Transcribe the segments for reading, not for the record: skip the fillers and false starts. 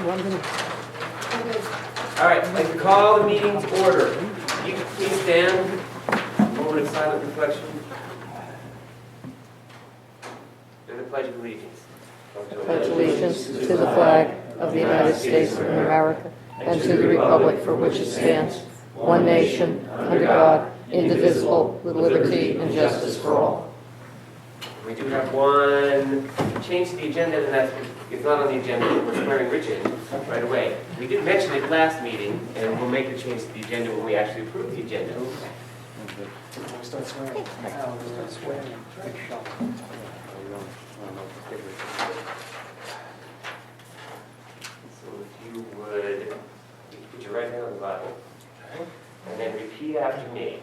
All right, I'd like to call the meeting to order. You can please stand. A moment of silent reflection. And the Pledge of Allegiance. Pledge allegiance to the flag of the United States of America and to the republic for which it stands, one nation, under God, indivisible, with liberty and justice for all. We do have one change to the agenda, and that's it's not on the agenda. We're swearing Rich in right away. We did mention it last meeting, and we'll make the change to the agenda when we actually approve the agenda. Start swearing. Start swearing. So if you would put your right hand on the Bible, and then repeat after me.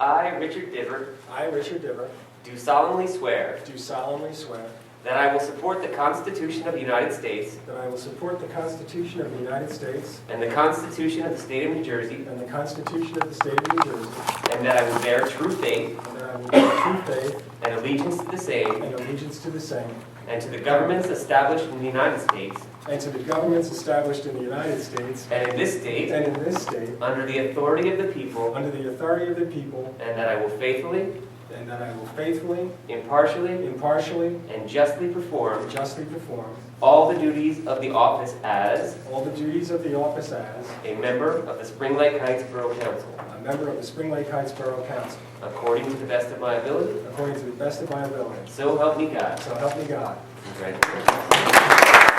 I, Richard Diver, I, Richard Diver, do solemnly swear do solemnly swear that I will support the Constitution of the United States that I will support the Constitution of the United States and the Constitution of the State of New Jersey, and the Constitution of the State of New Jersey, and that I will bear true faith and that I will bear true faith and allegiance to the same and allegiance to the same, and to the governments established in the United States and to the governments established in the United States and in this state and in this state, under the authority of the people, under the authority of the people, and that I will faithfully, and that I will faithfully, impartially, impartially, and justly perform justly perform all the duties of the office as all the duties of the office as a member of the Spring Lake Heights Borough Council, a member of the Spring Lake Heights Borough Council, according to the best of my ability. according to the best of my ability. So help me God. So help me God. Congratulations.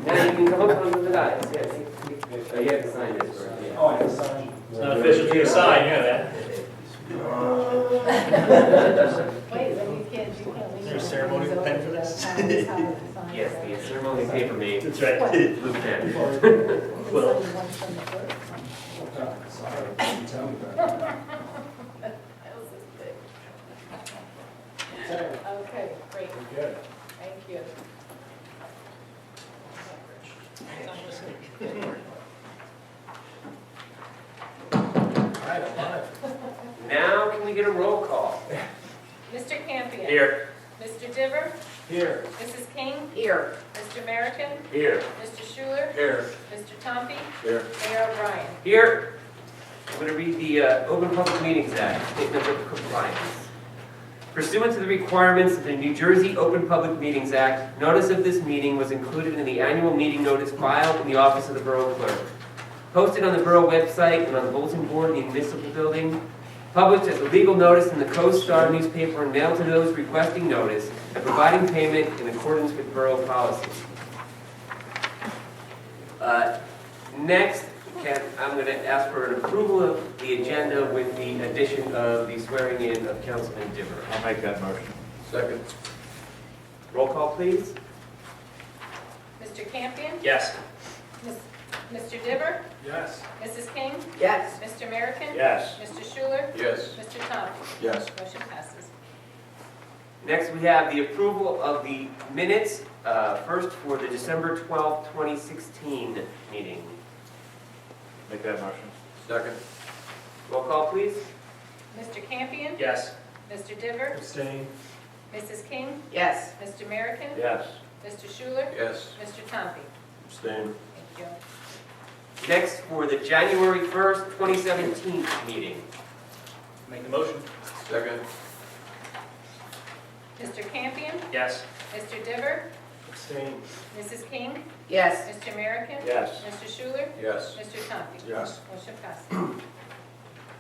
Now you can come up with the guys. Yes. Oh, you have to sign this first. Yeah. Oh, I can sign. It's not official to your sign, you know that. Wait, then you can't Is there a ceremonial pen for this? Yes, the ceremony paper made. That's right. Blue pen. Well, Sorry, tell me that. Okay, great, Good. thank you. All right, I'm on it. Now can we get a roll call? Mr. Campion. Here. Mr. Diver. Here. Mrs. King. Here. Mr. American. Here. Mr. Schuler. Here. Mr. Tompe. Here. Mayor O'Brien. Here. I'm going to read the Open Public Meetings Act, Statement of Compliance. Pursuant to the requirements of the New Jersey Open Public Meetings Act, notice of this meeting was included in the annual meeting notice filed in the office of the Borough Clerk, posted on the Borough website and on the bulletin board in the municipal building, published as a legal notice in the Co-Star newspaper and mailed to those requesting notice, and providing payment in accordance with Borough policy. Next, I'm going to ask for an approval of the agenda with the addition of the swearing in of Councilman Diver. I'll make that motion. Second. Roll call, please. Mr. Campion. Yes. Mr. Diver. Yes. Mrs. King. Yes. Mr. American. Yes. Mr. Schuler. Yes. Mr. Tompe. Yes. Motion passes. Next, we have the approval of the minutes, first for the December 12th, 2016 meeting. Make that motion. Second. Roll call, please. Mr. Campion. Yes. Mr. Diver. Abstain. Mrs. King. Yes. Mr. American. Yes. Mr. Schuler. Yes. Mr. Tompe. Abstain. Thank you. Next, for the January 1st, 2017 meeting. Make the motion. Second. Mr. Campion. Yes. Mr. Diver. Abstain. Mrs. King. Yes. Mr. American. Yes. Mr. Schuler. Yes. Mr. Tompe. Yes. Motion passes.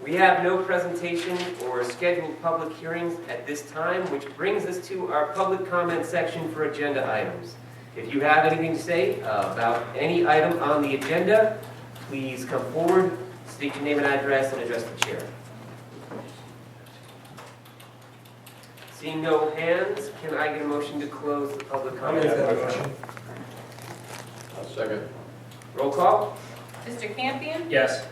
We have no presentation or scheduled public hearings at this time, which brings us to our public comment section for agenda items. If you have anything to say about any item on the agenda, please come forward, state your name and address, and address the chair. Seeing no hands, can I get a motion to close the public comment section? I'll second. Roll call? Mr. Campion. Yes.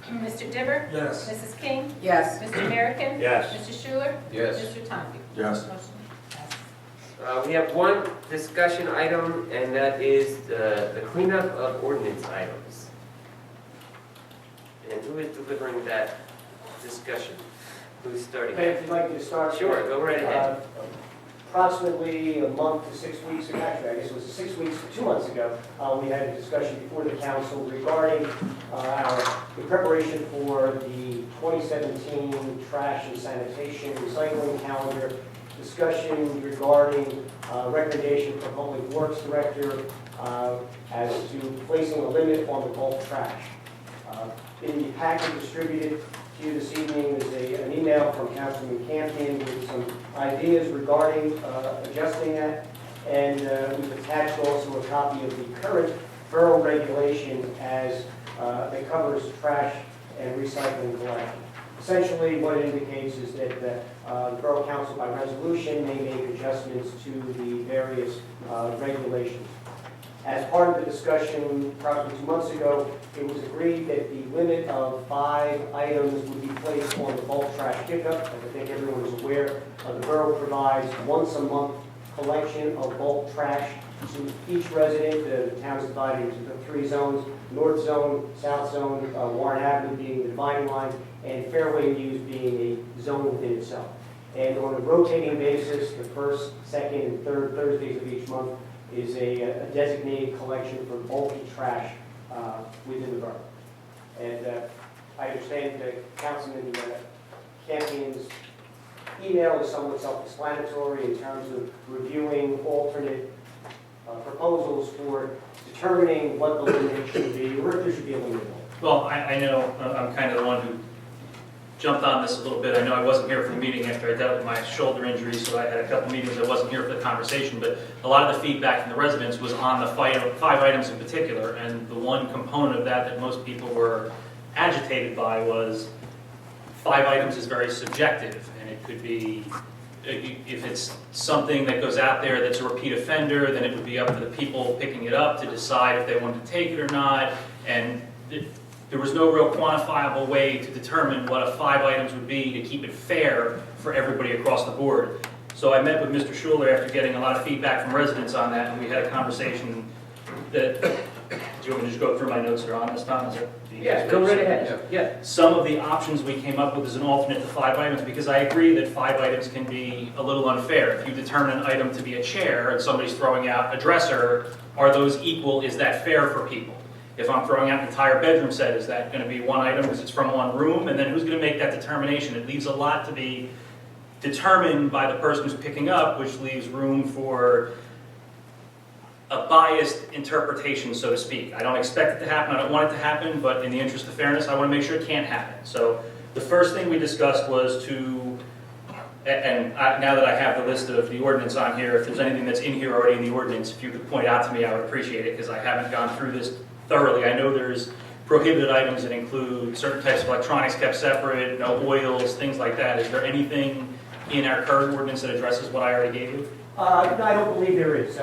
Mr. Diver. Yes. Mrs. King. Yes. Mr. American. Yes. Mr. Schuler. Yes. Mr. Tompe. Yes. Motion passes. We have one discussion item, and that is the cleanup of ordinance items. And who is delivering that discussion? Who's starting? Hey, if you'd like to start. Sure, go right ahead. Approximately a month to 6 weeks ago, actually, I guess it was 6 weeks to 2 months ago, we had a discussion before the council regarding the preparation for the 2017 trash and sanitation recycling calendar, discussion regarding recommendation for Public Works Director as to placing a limit on the bulk trash. In the packet distributed to you this evening is an email from Councilman Campion with some ideas regarding adjusting that, and we've attached also a copy of the current borough regulation as that covers trash and recycling collection. Essentially, what it indicates is that the Borough Council by resolution may make adjustments to the various regulations. As part of the discussion approximately 2 months ago, it was agreed that the limit of 5 items would be placed on the bulk trash pickup. As I think everyone is aware, the borough provides once a month collection of bulk trash to each resident. The town is divided into the 3 zones: North Zone, South Zone, Warren Avenue being the dividing line, and Fairway Views being a zone within itself. And on a rotating basis, the first, second, and third Thursdays of each month is a designated collection for bulky trash within the borough. And I understand that Councilman Campion's email is somewhat self-explanatory in terms of reviewing alternate proposals for determining what the limit should be, or if there should be a limit. Well, I know I'm kind of the one who jumped on this a little bit. I know I wasn't here for the meeting after I dealt with my shoulder injury, so I had a couple meetings. I wasn't here for the conversation, but a lot of the feedback from the residents was on the 5 items in particular, and the one component of that most people were agitated by was 5 items is very subjective, and it could be, if it's something that goes out there that's a repeat offender, then it would be up to the people picking it up to decide if they wanted to take it or not, and there was no real quantifiable way to determine what 5 items would be to keep it fair for everybody across the board. So I met with Mr. Schuler after getting a lot of feedback from residents on that, and we had a conversation that, do you want me to just go through my notes that are on this, Tom? Is it the Yeah, go right ahead. Yeah. Some of the options we came up with as an alternate to 5 items, because I agree that 5 items can be a little unfair. If you determine an item to be a chair and somebody's throwing out a dresser, are those equal? Is that fair for people? If I'm throwing out an entire bedroom set, is that going to be 1 item because it's from 1 room? And then who's going to make that determination? It leaves a lot to be determined by the person who's picking up, which leaves room for a biased interpretation, so to speak. I don't expect it to happen, I don't want it to happen, but in the interest of fairness, I want to make sure it can't happen. So the first thing we discussed was to, now that I have the list of the ordinance on here, if there's anything that's in here already in the ordinance, if you could point out to me, I would appreciate it, because I haven't gone through this thoroughly. I know there's prohibited items that include certain types of electronics kept separate, no oils, things like that. Is there anything in our current ordinance that addresses what I already gave you? No, I don't believe there is.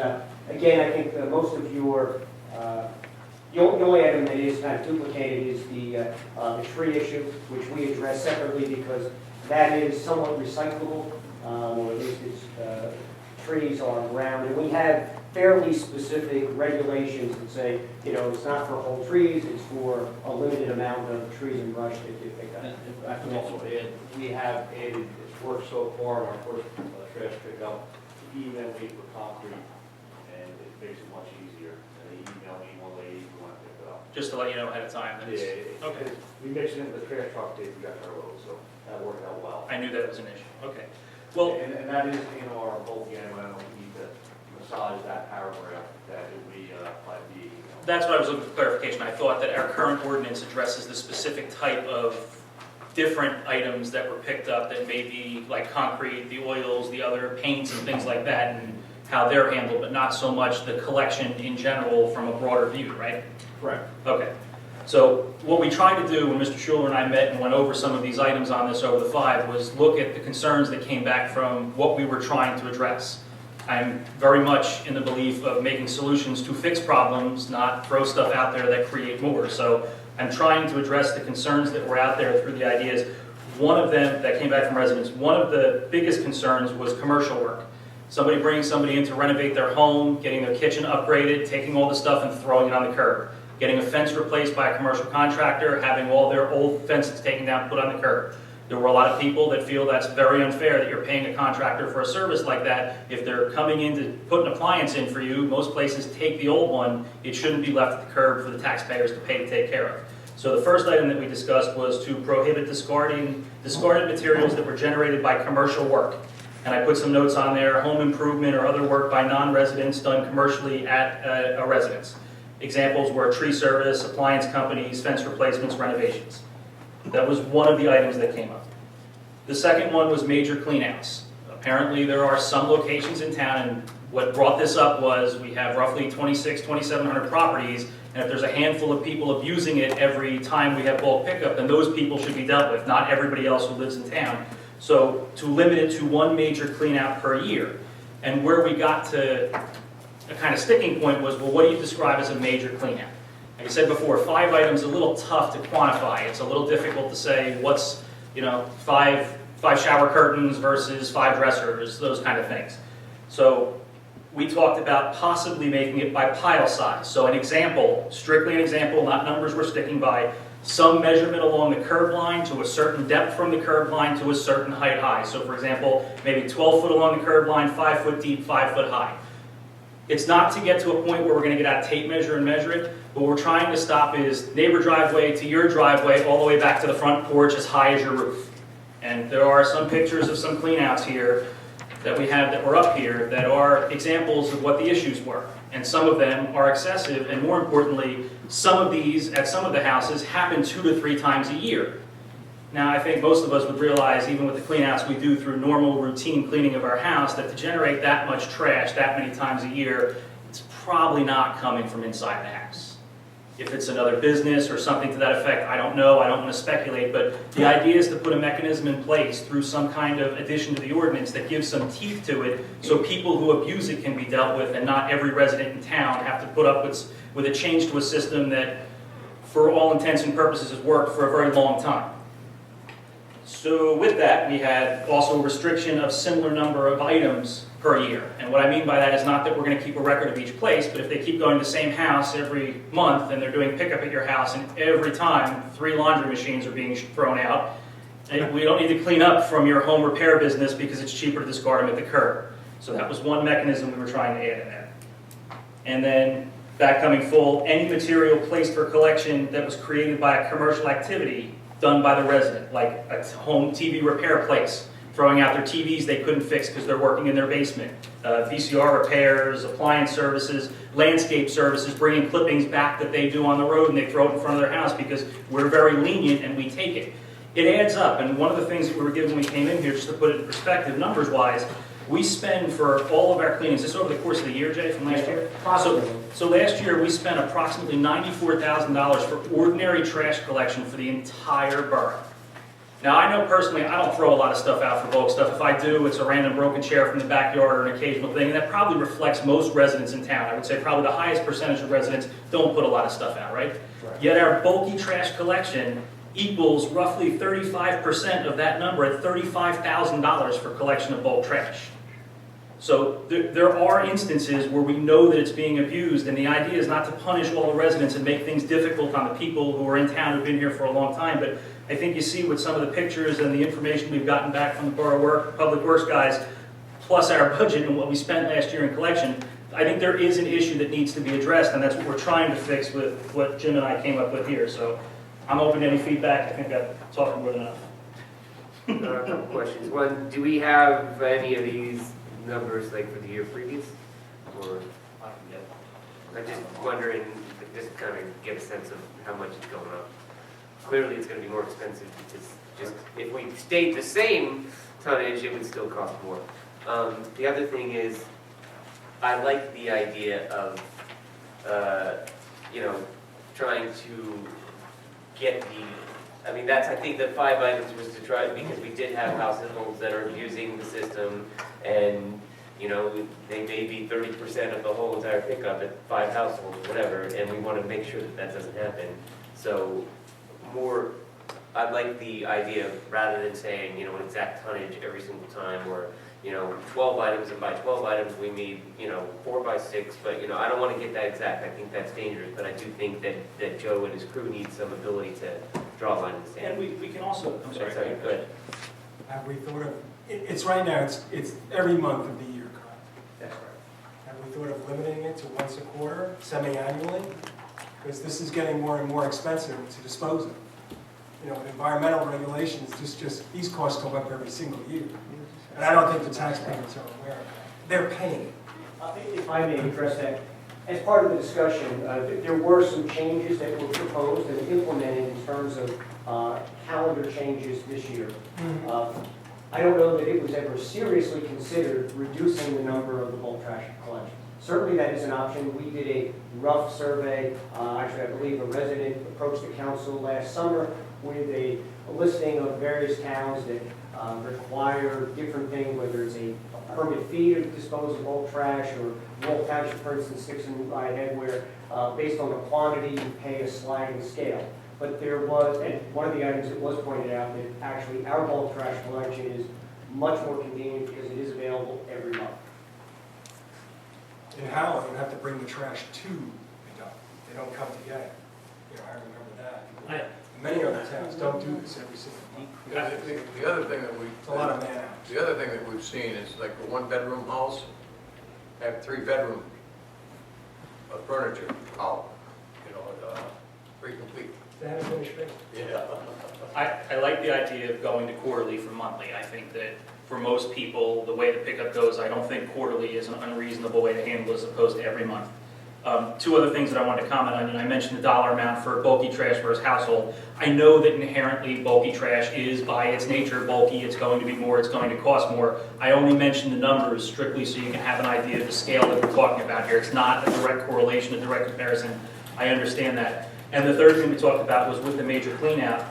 Again, I think most of your, the only item that is kind of duplicated is the tree issue, which we address separately because that is somewhat recyclable, or at least its trees are ground. And we have fairly specific regulations that say, it's not for whole trees, it's for a limited amount of trees and brush that you pick up. And I can also add, we have added, it's worked so far in our first trash pickup, even weight for concrete, and it makes it much easier. And they email me one lady who want to pick it up. Just to let you know ahead of time. Okay. We mix it into the trash truck, they got our load, so that worked out well. I knew that was an issue. Okay. Well, And that is in our bulk anyway, I don't need to massage that paragraph, that it would be 5B. that's what I was looking for clarification. I thought that our current ordinance addresses the specific type of different items that were picked up that may be like concrete, the oils, the other paints and things like that, and how they're handled, but not so much the collection in general from a broader view, right? Correct. Okay. So what we tried to do when Mr. Schuler and I met and went over some of these items on this over the 5 was look at the concerns that came back from what we were trying to address. I'm very much in the belief of making solutions to fix problems, not throw stuff out there that create more. So I'm trying to address the concerns that were out there through the ideas. One of them that came back from residents, one of the biggest concerns was commercial work. Somebody bringing somebody in to renovate their home, getting their kitchen upgraded, taking all the stuff and throwing it on the curb. Getting a fence replaced by a commercial contractor, having all their old fences taken down, put on the curb. There were a lot of people that feel that's very unfair that you're paying a contractor for a service like that. If they're coming in to put an appliance in for you, most places take the old one. It shouldn't be left at the curb for the taxpayers to pay to take care of. So the first item that we discussed was to prohibit discarded materials that were generated by commercial work. And I put some notes on there, home improvement or other work by non-residents done commercially at a residence. Examples were tree service, appliance companies, fence replacements, renovations. That was one of the items that came up. The second one was major cleanouts. Apparently there are some locations in town, and what brought this up was we have roughly 2,700 properties, and if there's a handful of people abusing it every time we have bulk pickup, then those people should be dealt with, not everybody else who lives in town. So to limit it to one major cleanout per year. And where we got to a kind of sticking point was, well, what do you describe as a major cleanout? Like I said before, 5 items is a little tough to quantify. It's a little difficult to say what's, five shower curtains versus 5 dressers, those kind of things. So we talked about possibly making it by pile size. So an example, strictly an example, not numbers we're sticking by, some measurement along the curb line to a certain depth from the curb line to a certain height high. So for example, maybe 12 foot along the curb line, 5 foot deep, 5 foot high. It's not to get to a point where we're going to get out a tape measure and measure it, but what we're trying to stop is neighbor driveway to your driveway all the way back to the front porch as high as your roof. And there are some pictures of some cleanouts here that we have that were up here that are examples of what the issues were. And some of them are excessive, and more importantly, some of these at some of the houses happen 2 to 3 times a year. Now, I think most of us would realize, even with the cleanouts we do through normal routine cleaning of our house, that to generate that much trash that many times a year, it's probably not coming from inside the house. If it's another business or something to that effect, I don't know, I don't want to speculate, but the idea is to put a mechanism in place through some kind of addition to the ordinance that gives some teeth to it, so people who abuse it can be dealt with, and not every resident in town have to put up with a change to a system that, for all intents and purposes, has worked for a very long time. So with that, we had also a restriction of similar number of items per year. And what I mean by that is not that we're going to keep a record of each place, but if they keep going to the same house every month and they're doing pickup at your house, and every time 3 laundry machines are being thrown out, we don't need to clean up from your home repair business because it's cheaper to discard them at the curb. So that was one mechanism we were trying to add in there. And then, that coming full, any material placed for collection that was created by a commercial activity done by the resident, like a home TV repair place, throwing out their TVs they couldn't fix because they're working in their basement, VCR repairs, appliance services, landscape services, bringing clippings back that they do on the road and they throw it in front of their house because we're very lenient and we take it. It adds up, and one of the things that we were given when we came in here, just to put it in perspective, numbers-wise, we spend for all of our cleanings, this over the course of the year, Jay, from last year? So last year we spent approximately $94,000 for ordinary trash collection for the entire borough. Now I know personally I don't throw a lot of stuff out for bulk stuff. If I do, it's a random broken chair from the backyard or an occasional thing, and that probably reflects most residents in town. I would say probably the highest percentage of residents don't put a lot of stuff out, right? Yet our bulky trash collection equals roughly 35% of that number at $35,000 for collection of bulk trash. So there are instances where we know that it's being abused, and the idea is not to punish all the residents and make things difficult on the people who are in town who've been here for a long time, but I think you see with some of the pictures and the information we've gotten back from the Public Works guys, plus our budget and what we spent last year in collection, I think there is an issue that needs to be addressed, and that's what we're trying to fix with what Jim and I came up with here. So I'm open to any feedback. I think I've talked more than enough. A couple questions. One, do we have any of these numbers like for the year previous? Or I'm just wondering, just kind of get a sense of how much it's going up. Clearly it's going to be more expensive because just if we stayed the same tonnage, it would still cost more. The other thing is, I like the idea of, trying to get I think the 5 items was to try, because we did have households that are using the system, and, they may be 30% of the whole entire pickup at 5 households, whatever, and we want to make sure that that doesn't happen. So, I like the idea of, rather than saying, an exact tonnage every single time, or, 12 items, and by 12 items we need, 4 by 6, but, I don't want to get that exact. I think that's dangerous, but I do think that Joe and his crew need some ability to draw a line in the And sand. we can also, I'm sorry. Sorry, go ahead. Have we thought of, it's right now, it's every month of the year, correct? That's right. Have we thought of limiting it to once a quarter, semi-annually? Because this is getting more and more expensive to dispose of. You know, with environmental regulations, these costs go up every single year. And I don't think the taxpayers are aware of that. They're paying it. If I may address that, as part of the discussion, there were some changes that were proposed and implemented in terms of calendar changes this year. I don't know that it was ever seriously considered reducing the number of the bulk trash collection. Certainly that is an option. We did a rough survey. Actually, I believe a resident approached the council last summer with a listing of various towns that require different things, whether it's a permit fee to dispose of bulk trash, or Wolf Township, for instance, sticks in my head, where based on the quantity, you pay a sliding scale. But there was, and one of the items that was pointed out, that actually our bulk trash collection is much more convenient because it is available every month. In Howell, you have to bring the trash to pick up. They don't come to get it. You know, I remember that. Many other towns don't do this every single month. Yeah, the other thing that we, It's a lot of man hours. the other thing that we've seen is like the one-bedroom house, have three-bedroom furniture out, you know, pretty complete. They haven't finished paying. Yeah. I like the idea of going to quarterly from monthly. I think that for most people, the way the pickup goes, I don't think quarterly is an unreasonable way to handle it as opposed to every month. Two other things that I wanted to comment on, and I mentioned the dollar amount for bulky trash versus household. I know that inherently bulky trash is by its nature bulky, it's going to be more, it's going to cost more. I only mentioned the numbers strictly so you can have an idea of the scale that we're talking about here. It's not a direct correlation, a direct comparison. I understand that. And the third thing we talked about was with the major clean out,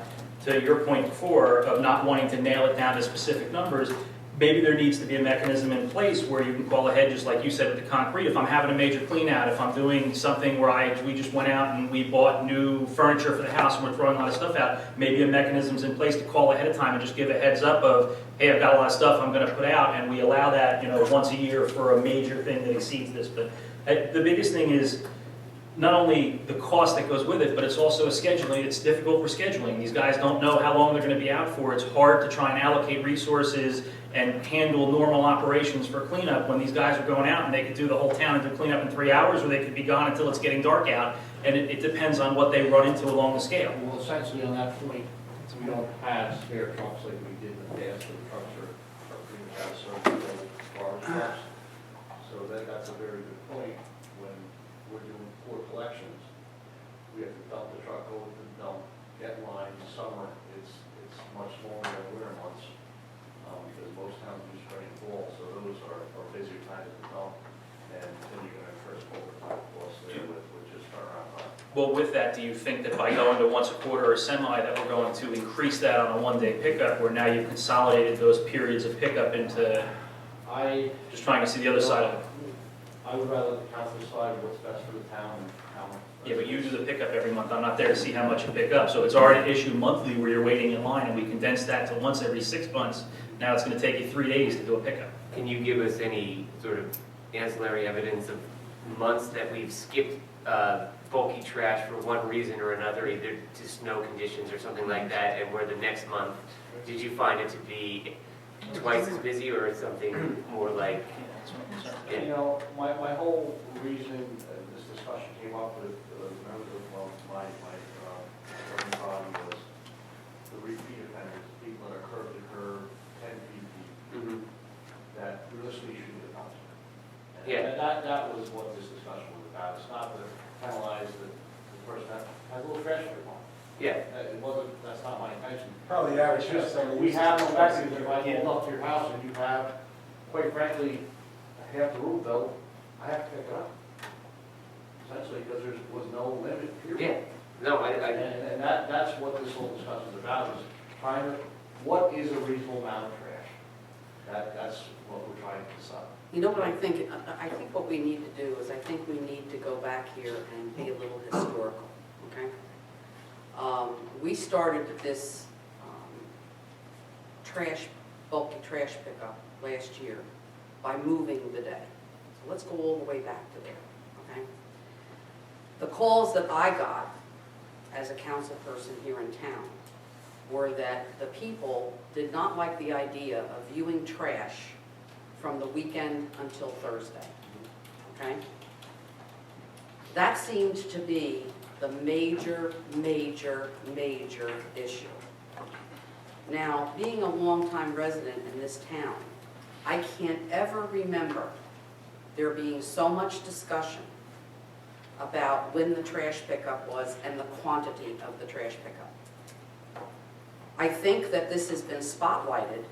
to your point before of not wanting to nail it down to specific numbers, maybe there needs to be a mechanism in place where you can call ahead, just like you said with the concrete. If I'm having a major clean out, if I'm doing something where we just went out and we bought new furniture for the house and we're throwing a lot of stuff out, maybe a mechanism's in place to call ahead of time and just give a heads up of, hey, I've got a lot of stuff I'm going to put out, and we allow that, you know, once a year for a major thing that exceeds this. But the biggest thing is not only the cost that goes with it, but it's also a scheduling. It's difficult for scheduling. These guys don't know how long they're going to be out for. It's hard to try and allocate resources and handle normal operations for cleanup when these guys are going out and they could do the whole town and do cleanup in 3 hours, or they could be gone until it's getting dark out. And it depends on what they run into along the scale. Well, essentially on that point, we don't have spare trucks like we did in the past, where the trucks are pretty much out of service, garbage trucks. So that's a very good point. When we're doing poor collections, we have to dump the truck over to the dump, get line. In summer, it's much smaller than winter months, because most towns do spring and fall, so those are busier times at the dump. And then you're going to incur overtime costs there with just turnaround time. Well, with that, do you think that by going to once a quarter or semi, that we're going to increase that on a one-day pickup, where now you've consolidated those periods of pickup into, just trying to see the other side of it? I would rather the council decide what's best for the town and how much. Yeah, but you do the pickup every month. I'm not there to see how much you pick up. So it's already issued monthly where you're waiting in line, and we condensed that to once every 6 months. Now it's going to take you 3 days to do a pickup. Can you give us any sort of ancillary evidence of months that we've skipped bulky trash for one reason or another, either to snow conditions or something like that, and where the next month, did you find it to be twice as busy or something more like? You know, my whole reason this discussion came up with members of my governing body was the repeat offenders, people that are curb to curb, 10 feet deep, that realistically should be the consequence. Yeah. And that was what this discussion was about. It's not to penalize the person that has a little trash in their home. Yeah. It wasn't, that's not my intention. Probably the average It's just, person. we have no mechanism. If I pull up to your house and you have, quite frankly, half the roof built, I have to pick it up. Essentially, because there was no limit, period. Yeah. No, And that's what this whole discussion is about, is trying to, what is a reasonable amount of trash? That's what we're trying to decide. You know what I think? I think what we need to do is I think we need to go back here and be a little historical, okay? We started this bulky trash pickup last year by moving the day. So let's go all the way back to there, okay? The calls that I got as a council person here in town were that the people did not like the idea of viewing trash from the weekend until Thursday, okay? That seemed to be the major issue. Now, being a longtime resident in this town, I can't ever remember there being so much discussion about when the trash pickup was and the quantity of the trash pickup. I think that this has been spotlighted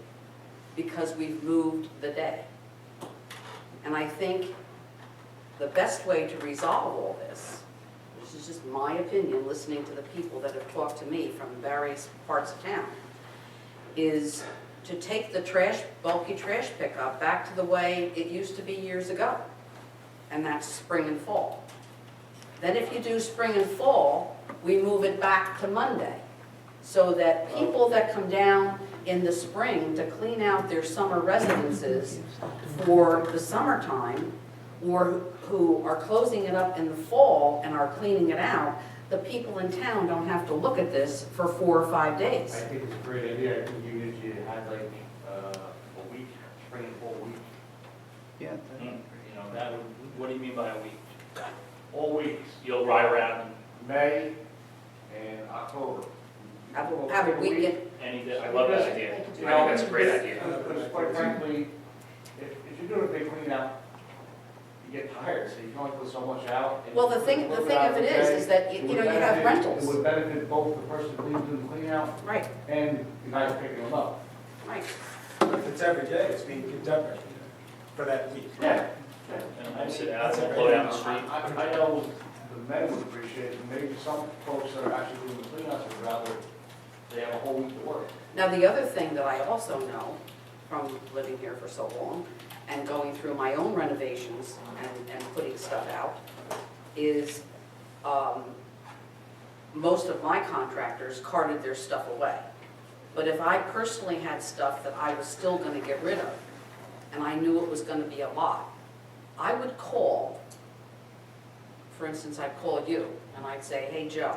because we've moved the day. And I think the best way to resolve all this, this is just my opinion, listening to the people that have talked to me from various parts of town, is to take the bulky trash pickup back to the way it used to be years ago, and that's spring and fall. Then if you do spring and fall, we move it back to Monday, so that people that come down in the spring to clean out their summer residences for the summertime, or who are closing it up in the fall and are cleaning it out, the people in town don't have to look at this for 4 or 5 I days. think it's a great idea. I think you usually had like a week, spring and fall week. Yeah. You know, that would, What do you mean by a week? all weeks, You'll ride around May and October. Have a weekend, any day, I love that idea. I think You know, that's a great idea. Because quite frankly, if you're doing a big clean out, you get tired, so you can only put so much out. And well, the thing of it is that, you know, you have It rentals. would benefit both the person who's doing the clean out Right, and the guy picking them up. right. If it's every day, it's being picked up every day for that week. Yeah. And I'll sit out and blow down the street. I know the men would appreciate it, maybe some folks that are actually doing the clean outs would rather they have a whole week to work. Now, the other thing that I also know from living here for so long and going through my own renovations and putting stuff out is most of my contractors carted their stuff away. But if I personally had stuff that I was still going to get rid of, and I knew it was going to be a lot, I would call, for instance, I'd call you and I'd say, hey, Joe,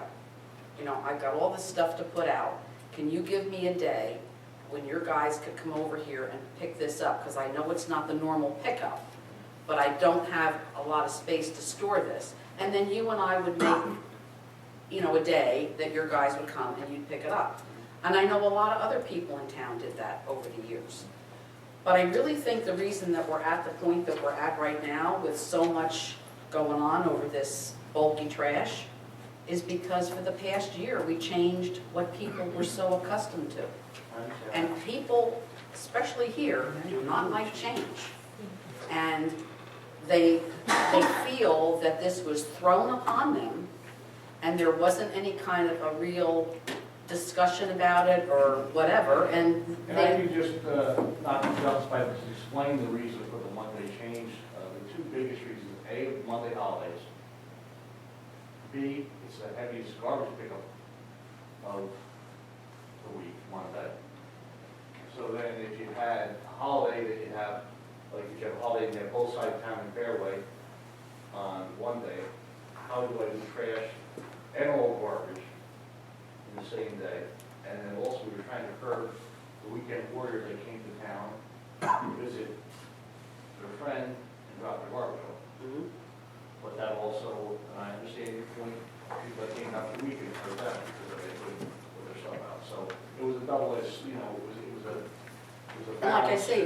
you know, I've got all this stuff to put out. Can you give me a day when your guys could come over here and pick this up? Because I know it's not the normal pickup, but I don't have a lot of space to store this. And then you and I would make, you know, a day that your guys would come and you'd pick it up. And I know a lot of other people in town did that over the years. But I really think the reason that we're at the point that we're at right now with so much going on over this bulky trash is because for the past year, we changed what people were so accustomed to. And people, especially here, do not like change. And they feel that this was thrown upon them and there wasn't any kind of a real discussion about it or whatever, and And I could just, not to jump, but to explain the reason for the Monday change. The two biggest reasons, A, Monday holidays. B, it's the heaviest garbage pickup of the week, Monday. So then if you had a holiday that you have, like if you have a holiday and you have both sides of town and Fairway on one day, how do I do trash and all garbage in the same day? And then also we were trying to curb the weekend warriors that came to town to visit their friend and drop their garbage off. Mhm. But that also, and I understand your point, people that came out the weekend for that because they couldn't put their stuff out. So it was a double-edged, you know, it was a And like I balance. say,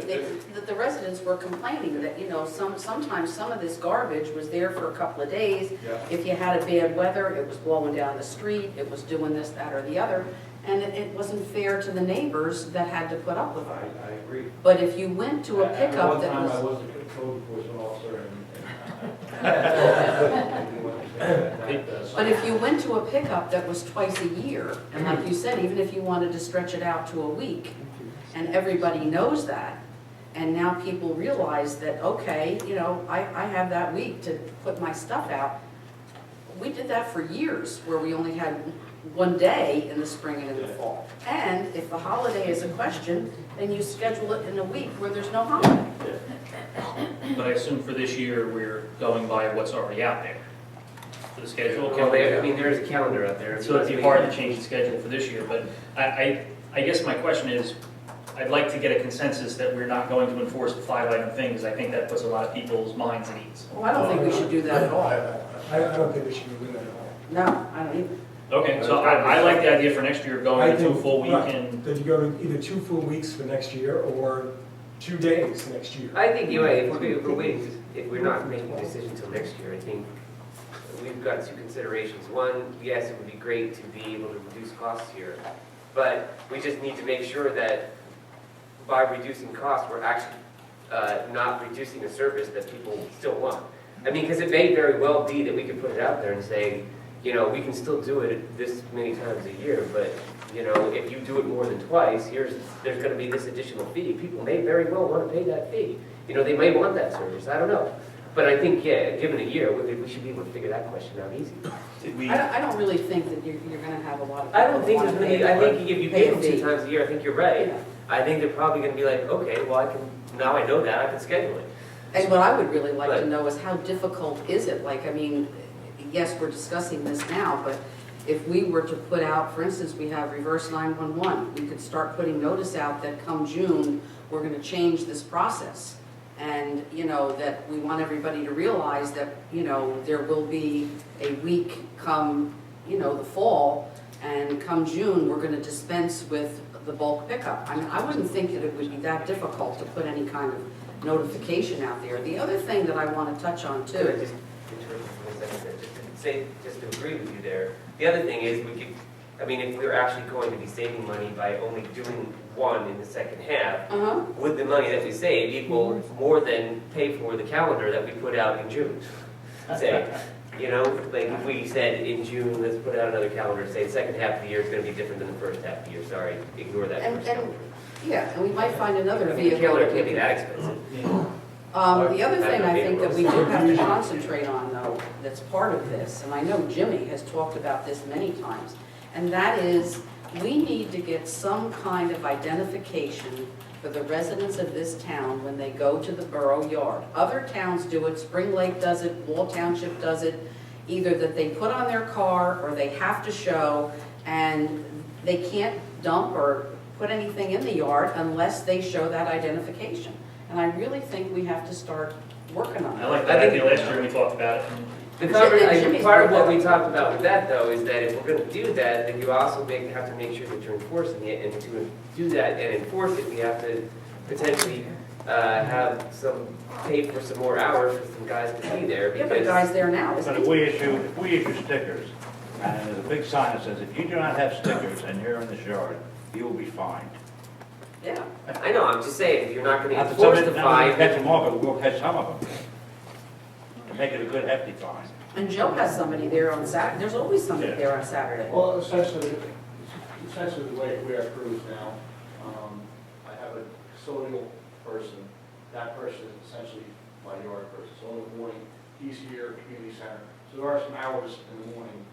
the residents were complaining that, you know, sometimes some of this garbage was there for a couple of days. Yeah. If you had a bad weather, it was blowing down the street, it was doing this, that, or the other, and it wasn't fair to the neighbors that had to put up with it. I agree. But if you went to a pickup that One time I was, was a code enforcement officer and. but if you went to a pickup that was twice a year, and like you said, even if you wanted to stretch it out to a week, and everybody knows that, and now people realize that, okay, you know, I have that week to put my stuff out. We did that for years, where we only had one day in the spring and in the fall. And if the holiday is a question, then you schedule it in a week where there's no holiday. But I assume for this year, we're going by what's already out there. for the schedule. Well, I mean, there is a calendar out there. So it'd be hard to change the schedule for this year, but I guess my question is, I'd like to get a consensus that we're not going to enforce the 5-item thing, because I think that puts a lot of people's minds at ease. Well, I don't think we should do that at all. I don't think we should be doing that at all. No, I don't either. Okay, so I like the idea for next year, going into a think- full week right, and, That you go to either 2 full weeks for next year or 2 days next year. I think, you're right, if we're waiting, if we're not making a decision until next year, I think we've got 2 considerations. One, yes, it would be great to be able to reduce costs here, but we just need to make sure that by reducing costs, we're actually not reducing a service that people still want. I mean, because it may very well be that we could put it out there and say, you know, we can still do it this many times a year, but, you know, if you do it more than twice, there's gonna be this additional fee. People may very well wanna pay that fee. You know, they may want that service, I don't know. But I think, yeah, given a year, we should be able to figure that question out easy. did we, I don't really think that you're gonna have a lot of. I don't think people there's wanna many, I pay- think if you pay pay a them 2 fee. times a year, I think you're right. Yeah. I think they're probably gonna be like, okay, well, now I know that, I can schedule it. And what I would really like to But- know is how difficult is it? Like, I mean, yes, we're discussing this now, but if we were to put out, for instance, we have reverse 911, we could start putting notice out that come June, we're gonna change this process. And, you know, that we want everybody to realize that, you know, there will be a week come, you know, the fall, and come June, we're gonna dispense with the bulk pickup. I mean, I wouldn't think that it would be that difficult to put any kind of notification out there. The other thing that I want to touch on Could I too, just interrupt for a second there, just to agree with you there. The other thing is, we could, I mean, if we're actually going to be saving money by only doing one in the second half, would the money that we save equal more than pay for the calendar that we put out in June? Say, you know, like if we said in June, let's put out another calendar, say the second half of the year is gonna be different than the first half of the year, sorry, ignore that And- first and- calendar. yeah, and we might find another I mean, the vehicle. calendar that we can't be can- that expensive. The other thing I think that we do have to concentrate on though, that's part of this, and I know Jimmy has talked about this many times, and that is, we need to get some kind of identification for the residents of this town when they go to the borough yard. Other towns do it, Spring Lake does it, Wall Township does it, either that they put on their car or they have to show, and they can't dump or put anything in the yard unless they show that identification. And I really think we have to start working on I that. like that idea last year when we talked about it. Part of what we talked about with that, though, is that if we're gonna do that, then you also have to make sure that you're enforcing it, and to do that and enforce it, we have to potentially have pay for some more hours for some guys to be there, Yeah, but the because... guy's there now, But isn't if he? we issue stickers, and there's a big sign that says, if you do not have stickers and you're in this yard, you will be fined. Yeah. I know, I'm just saying, if you're not gonna Not that enforce somebody- the not that we'll fine, catch them all, but we'll catch some of them. And make it a good hefty fine. And Joe has somebody there on Saturday, there's always somebody there on Saturday. Well, essentially the way we are crews now, I have a custodial person. That person is essentially my yard person. So in the morning, he's here, community center. So there are some hours in the morning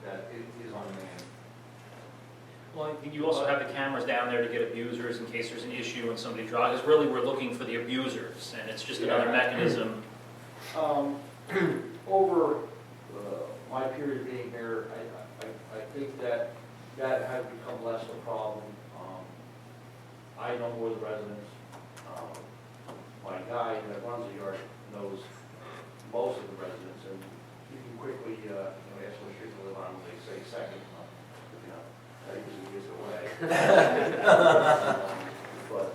that it is unmanned. Well, I think you also have the cameras down there to get abusers in case there's an issue and somebody drives. Really, we're looking for the abusers, and it's just another mechanism. Over my period being here, I think that has become less of a problem. I know more of the residents. My guy that runs the yard knows most of the residents, and you can quickly, ask what street to live on, they say second, that usually gives it away. But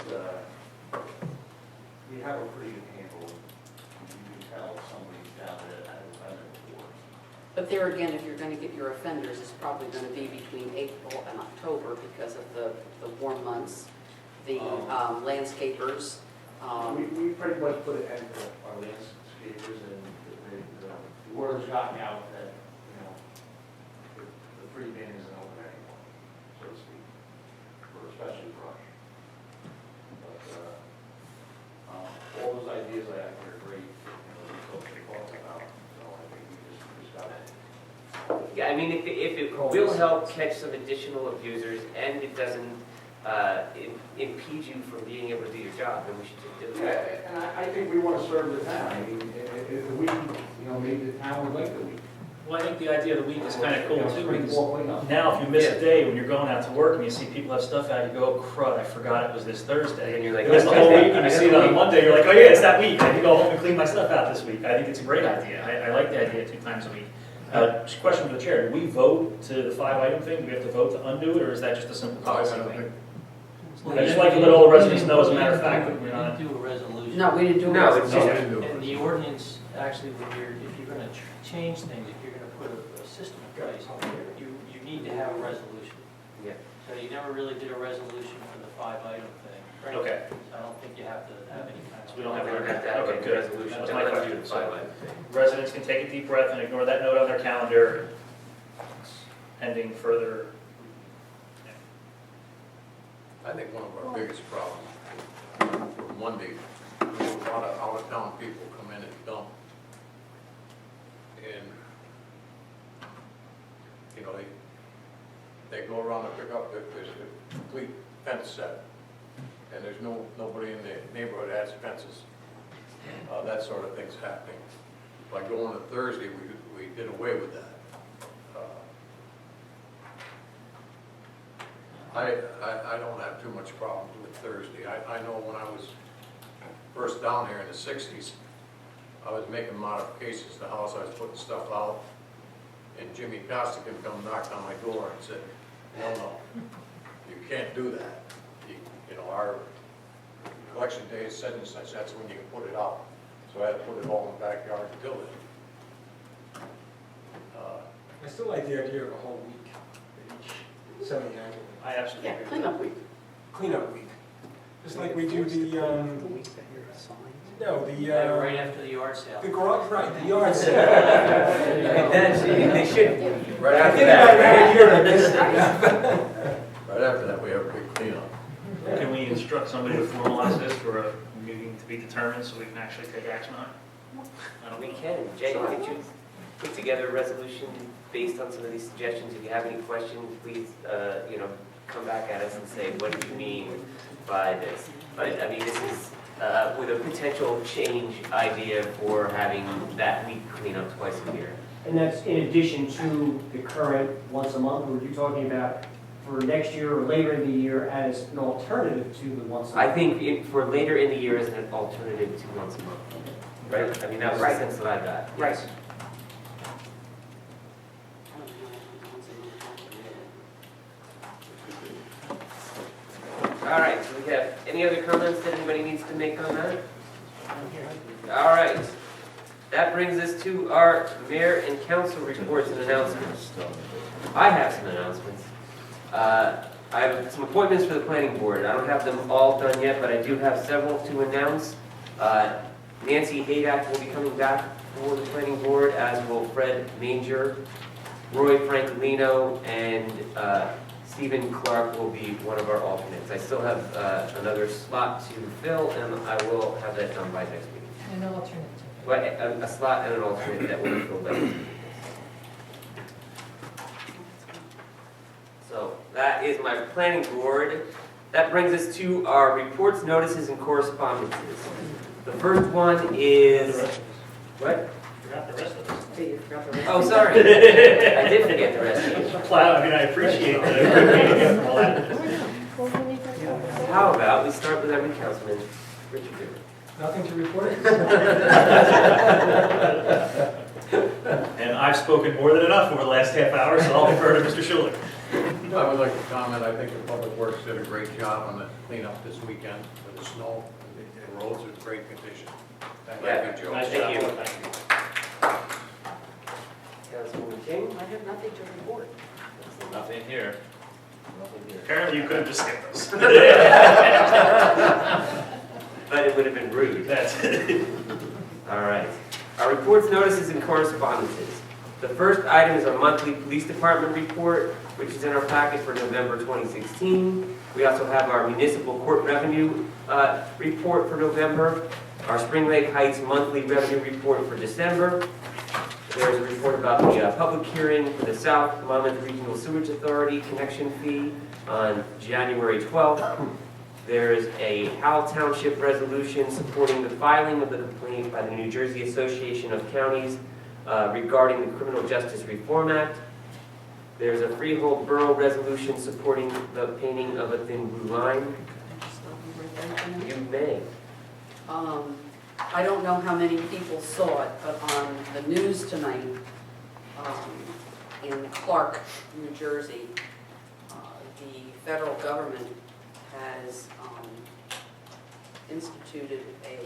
we have a pretty good handle. You can tell somebody's down there that has been there before. But there again, if you're gonna get your offenders, it's probably gonna be between April and October because of the warm months, the landscapers. We pretty much put an end to our landscapers, and the word has gotten out that, the free bin isn't open anymore, so to speak, especially brush. But, all those ideas I have here are great, we talked about, so I think we just got it. yeah, I mean, if it will help catch some additional abusers, and it doesn't impede you from being able to do your job, then we should just do it. And I think we want to serve the town. I mean, if we, maybe the town would like the week. Well, I think the idea of the week is kind of cool too, because Straightforward cleanup. now if you miss Yeah. a day when you're going out to work and you see people have stuff out, you go, oh crud, I forgot it was this Thursday. And you're like, You miss the whole week and you see it on Monday, you're like, oh yeah, it's that week, I can go home and clean my stuff out this week. I think it's a great idea. I like the idea 2 times a week. Just a question for the chair, do we vote to the 5-item thing? Do we have to vote to undo it, or is that just a simple policy thing? I just like to let all the residents know, as a matter of fact, that we're not. We didn't do a resolution. No, we didn't do it. No, it's just, And the ordinance, actually, if you're gonna change things, if you're gonna put a system in place, you need to have a resolution. Yeah. So you never really did a resolution for the 5-item thing. Okay, So I don't think you have to have any kind of. so we don't have we don't have to have Okay, a good. resolution. That was to my undo question. the So 5-item thing. residents can take a deep breath and ignore that note on their calendar, pending further. I think one of our biggest problems for Monday, a lot of out-of-town people come in and dump. And, you know, they go around and pick up, there's a complete fence set. And there's nobody in the neighborhood that has fences. That sort of thing's happening. By going to Thursday, we did away with that. I don't have too much problem with Thursday. I know when I was first down here in the 60s, I was making modifications to the house, I was putting stuff out, and Jimmy Costigan come knocked on my door and said, no, you can't do that. You know, our collection day is such and such, that's when you can put it out. So I had to put it all in the backyard until then. I still like the idea of a whole week at each semi-annual. I absolutely Yeah, agree. cleanup week. Cleanup week. Just like we do the, no, Right after the yard sale. the garage, right, the yard sale. And then they should, Right I after think about it that, every year, I miss it. right after that, we have a big cleanup. Can we instruct somebody to formalize this for a meeting to be determined so we can actually take action on it? I don't we know. can. Jay, could you put together a resolution based on some of these suggestions? If you have any questions, please, come back at us and say, what do you mean by this? But, I mean, this is with a potential change idea for having that week cleanup twice a year. And that's in addition to the current once a month, or are you talking about for next year or later in the year as an alternative to the once a month? I think for later in the year as an alternative to once a month, right? I mean, that was the Right. sense that I got. Right. All right, so we have any other comments that anybody needs to make on that? All right. That brings us to our mayor and council reports and announcements. I have some announcements. I have some appointments for the planning board. I don't have them all done yet, but I do have several to announce. Nancy Haydak will be coming back for the planning board, as will Fred Manger. Roy Francolino and Stephen Clark will be one of our alternates. I still have another slot to fill, and I will have that done by next meeting. An alternate. But a slot and an alternate that will be filled by next meeting. So that is my planning board. That brings us to our reports, notices, and correspondences. The first one is, what? Forgot the rest of us. Hey, you forgot the rest. Oh, sorry. I did forget the rest of you. Well, I mean, I appreciate the good meeting and all that. How about we start with every councilman, Richard Dibber. Nothing to report? And I've spoken more than enough over the last half hour, so I'll defer to Mr. Schuler. I would like to comment, I think the Public Works did a great job on the cleanup this weekend with the snow. The roads are in great condition. Thank you, Joe. Nice Thank job. you. Thank you. Councilwoman King? I have nothing to report. Nothing here. Nothing here. Apparently you could have just skipped those. But it would have been rude. That's it. All right. Our reports, notices, and correspondences. The first item is our monthly police department report, which is in our packet for November 2016. We also have our municipal court revenue report for November, our Spring Lake Heights monthly revenue report for December. There's a report about the public hearing for the South Monmouth Regional Sewage Authority connection fee on January 12th. There's a Howell Township resolution supporting the filing of the complaint by the New Jersey Association of Counties regarding the Criminal Justice Reform Act. There's a Freehold Borough resolution supporting the painting of a thin blue line. You may. I don't know how many people saw it, but on the news tonight, in Clark, New Jersey, the federal government has instituted a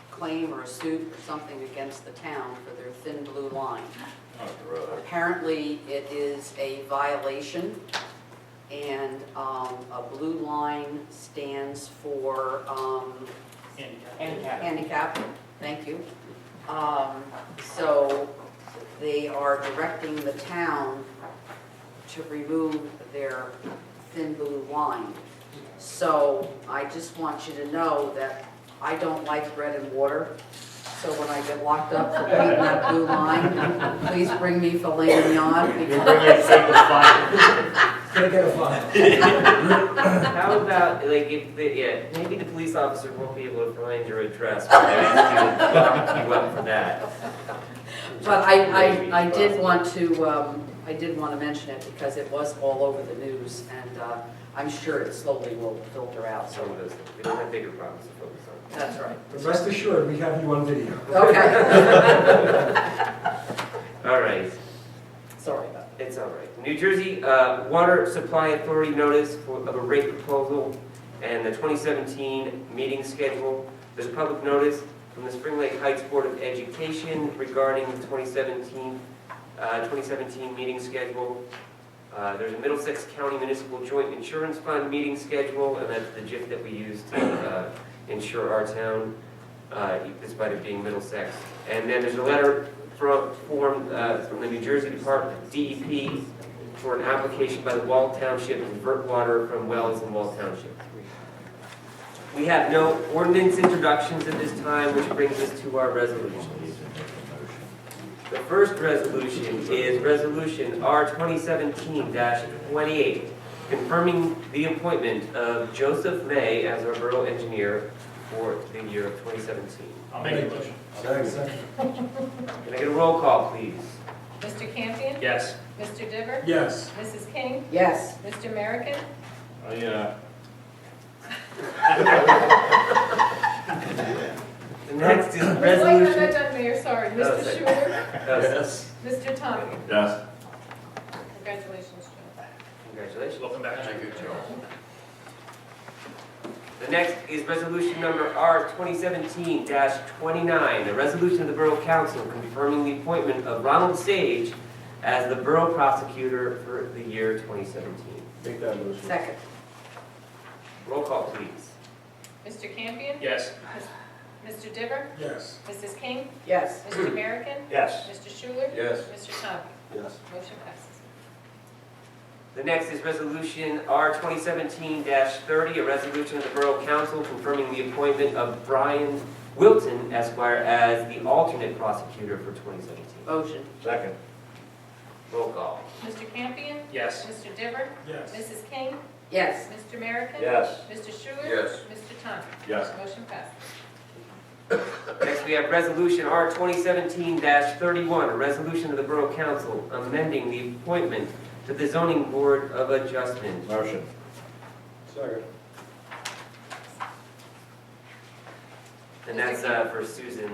claim or a suit or something against the town for their thin blue line. Apparently, it is a violation, and a blue line stands for handicap. Thank you. So they are directing the town to remove their thin blue line. So I just want you to know that I don't like bread and water. So when I get locked up for painting that blue line, please bring me filet mignon. You'll bring it safe and fine. Gonna get a fine. How about, like, if, maybe the police officer won't be able to find your address, but I ask you to lock you up for that. But I did want to mention it because it was all over the news, and I'm sure it slowly will filter out. Some of those, we don't have bigger problems to focus on. That's right. But rest assured, we have you on video. Okay. All right. Sorry about It's all right. New Jersey Water Supply Authority notice of a rate proposal and the 2017 meeting schedule. There's a public notice from the Spring Lake Heights Board of Education regarding the 2017 meeting schedule. There's a Middlesex County Municipal Joint Insurance Fund meeting schedule, and that's the JIF that we use to insure our town, despite it being Middlesex. And then there's a letter from the New Jersey Department, DEP, for an application by the Wall Township to divert water from wells in Wall Township. We have no ordinance introductions at this time, which brings us to our resolutions. The first resolution is Resolution R 2017-28, confirming the appointment of Joseph May as our borough engineer for the year of 2017. I'll make a motion. Second. Can I get a roll call, please? Mr. Campion? Yes. Mr. Diver? Yes. Mrs. King? it. Yes. Mr. American? Yeah. The next is Wait, I'm not Resolution... done, Mayor, sorry. Oh, Mr. sorry. Schuler? Yes. Mr. Tommy? Yes. Congratulations, Joe. Congratulations. Welcome back. Thank you, Joe. The next is Resolution Number R 2017-29, a resolution of the Borough Council confirming the appointment of Ronald Sage as the Borough Prosecutor for the year 2017. Make that motion. Second. Roll call, please. Mr. Campion? Yes. Mr. Diver? Yes. Mrs. King? Yes. Mr. American? Yes. Mr. Schuler? Yes. Mr. Tommy? Yes. Motion passes. The next is Resolution R 2017-30, a resolution of the Borough Council confirming the appointment of Brian Wilton, Esquire, as the alternate prosecutor for 2017. Motion. Second. Roll call. Mr. Campion? Yes. Mr. Diver? Yes. Mrs. King? Yes. Mr. American? Yes. Mr. Schuler? Yes. Mr. Tommy? Yes. Motion passes. Next, we have Resolution R 2017-31, a resolution of the Borough Council amending the appointment to the Zoning Board of Adjustment. Motion. Second. And that's for Susan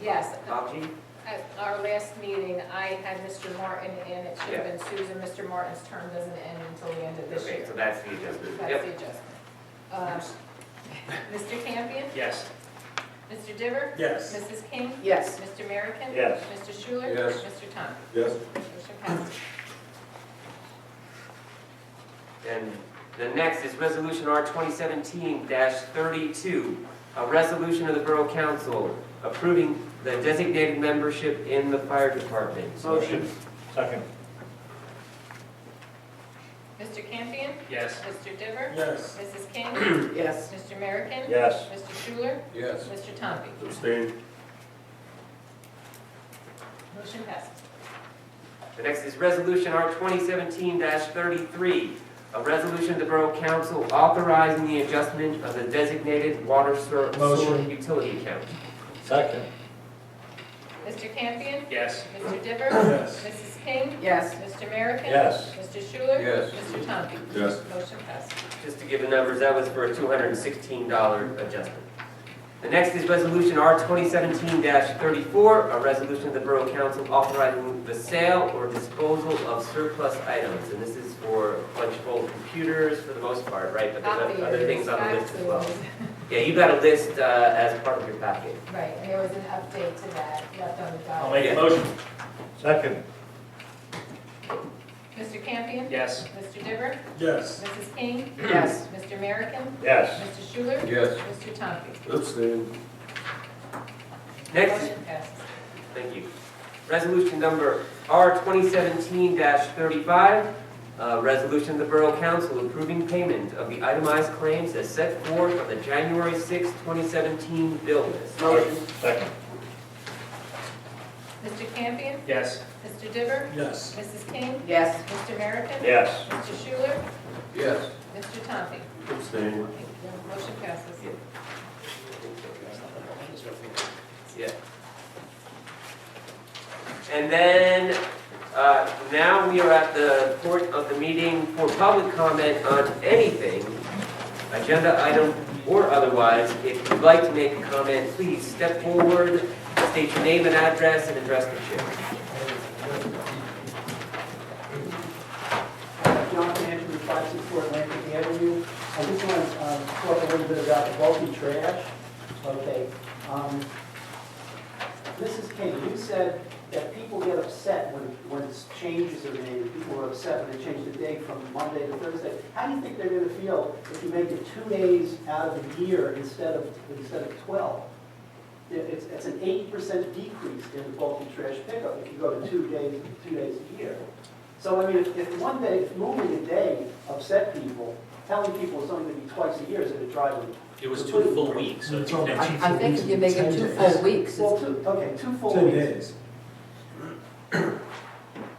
Yes, Lobgy. at our last meeting, I had Mr. Martin in, it should have been Susan. Mr. Martin's term doesn't end until the end of this Okay, year. so that's the adjustment. That's Yep. the adjustment. Mr. Campion? Yes. Mr. Diver? Yes. Mrs. King? Yes. Mr. American? Yes. Mr. Schuler? Yes. Mr. Tommy? Yes. Motion passes. And the next is Resolution R 2017-32, a resolution of the Borough Council approving the designated membership in the fire department. Motion. Second. Mr. Campion? Yes. Mr. Diver? Yes. Mrs. King? Yes. Mr. American? Yes. Mr. Schuler? Yes. Mr. Tomby? Abstain. Motion passes. The next is Resolution R 2017-33, a resolution of the Borough Council authorizing the adjustment of the designated water sewer Motion. utility account. Second. Mr. Campion? Yes. Mr. Dipper? Yes. Mrs. King? Yes. Mr. American? Yes. Mr. Schuler? Yes. Mr. Tomke? Yes. Motion passes. Just to give the numbers, that was for a $216 adjustment. The next is Resolution R 2017-34, a resolution of the Borough Council authorizing the sale or disposal of surplus items. And this is for a bunch of old computers for the most part, right? But there's other things on the list as well. Yeah, you got a list as part of your packet. Right, and there was an update to that left on the I'll docket. make a motion. Second. Mr. Campion? Yes. Mr. Dipper? Yes. Mrs. King? Yes. Mr. American? Yes. Mr. Schuler? Yes. Mr. Tomke? Abstain. Next, Motion passes. thank you. Resolution number R 2017-35, a resolution of the Borough Council approving payment of the itemized claims as set forth on the January 6, 2017 bill list. Motion. Second. Mr. Campion? Yes. Mr. Dipper? Yes. Mrs. King? Yes. Mr. American? Yes. Mr. Schuler? Yes. Mr. Tomke? Abstain. Motion passes. Yeah. Yeah. And then, now we are at the point of the meeting for public comment on anything, agenda item or otherwise. If you'd like to make a comment, please step forward, state your name and address, and address the chair. John Andrew, 564 Atlantic Avenue. I just want to talk a little bit about the bulky trash. Okay. Mrs. King, you said that people get upset when changes are made. People are upset when they change the date from Monday to Thursday. How do you think they're going to feel if you make it 2 days out of the year instead of 12? It's an 80% decrease in the bulky trash pickup if you go to 2 days a year. So, I mean, if moving a day upset people, telling people it's only going to be twice a year is going to drive them. It was 2 full weeks. So if you can- I think if you make it 2 full weeks, Well, 2 full 10 weeks. days.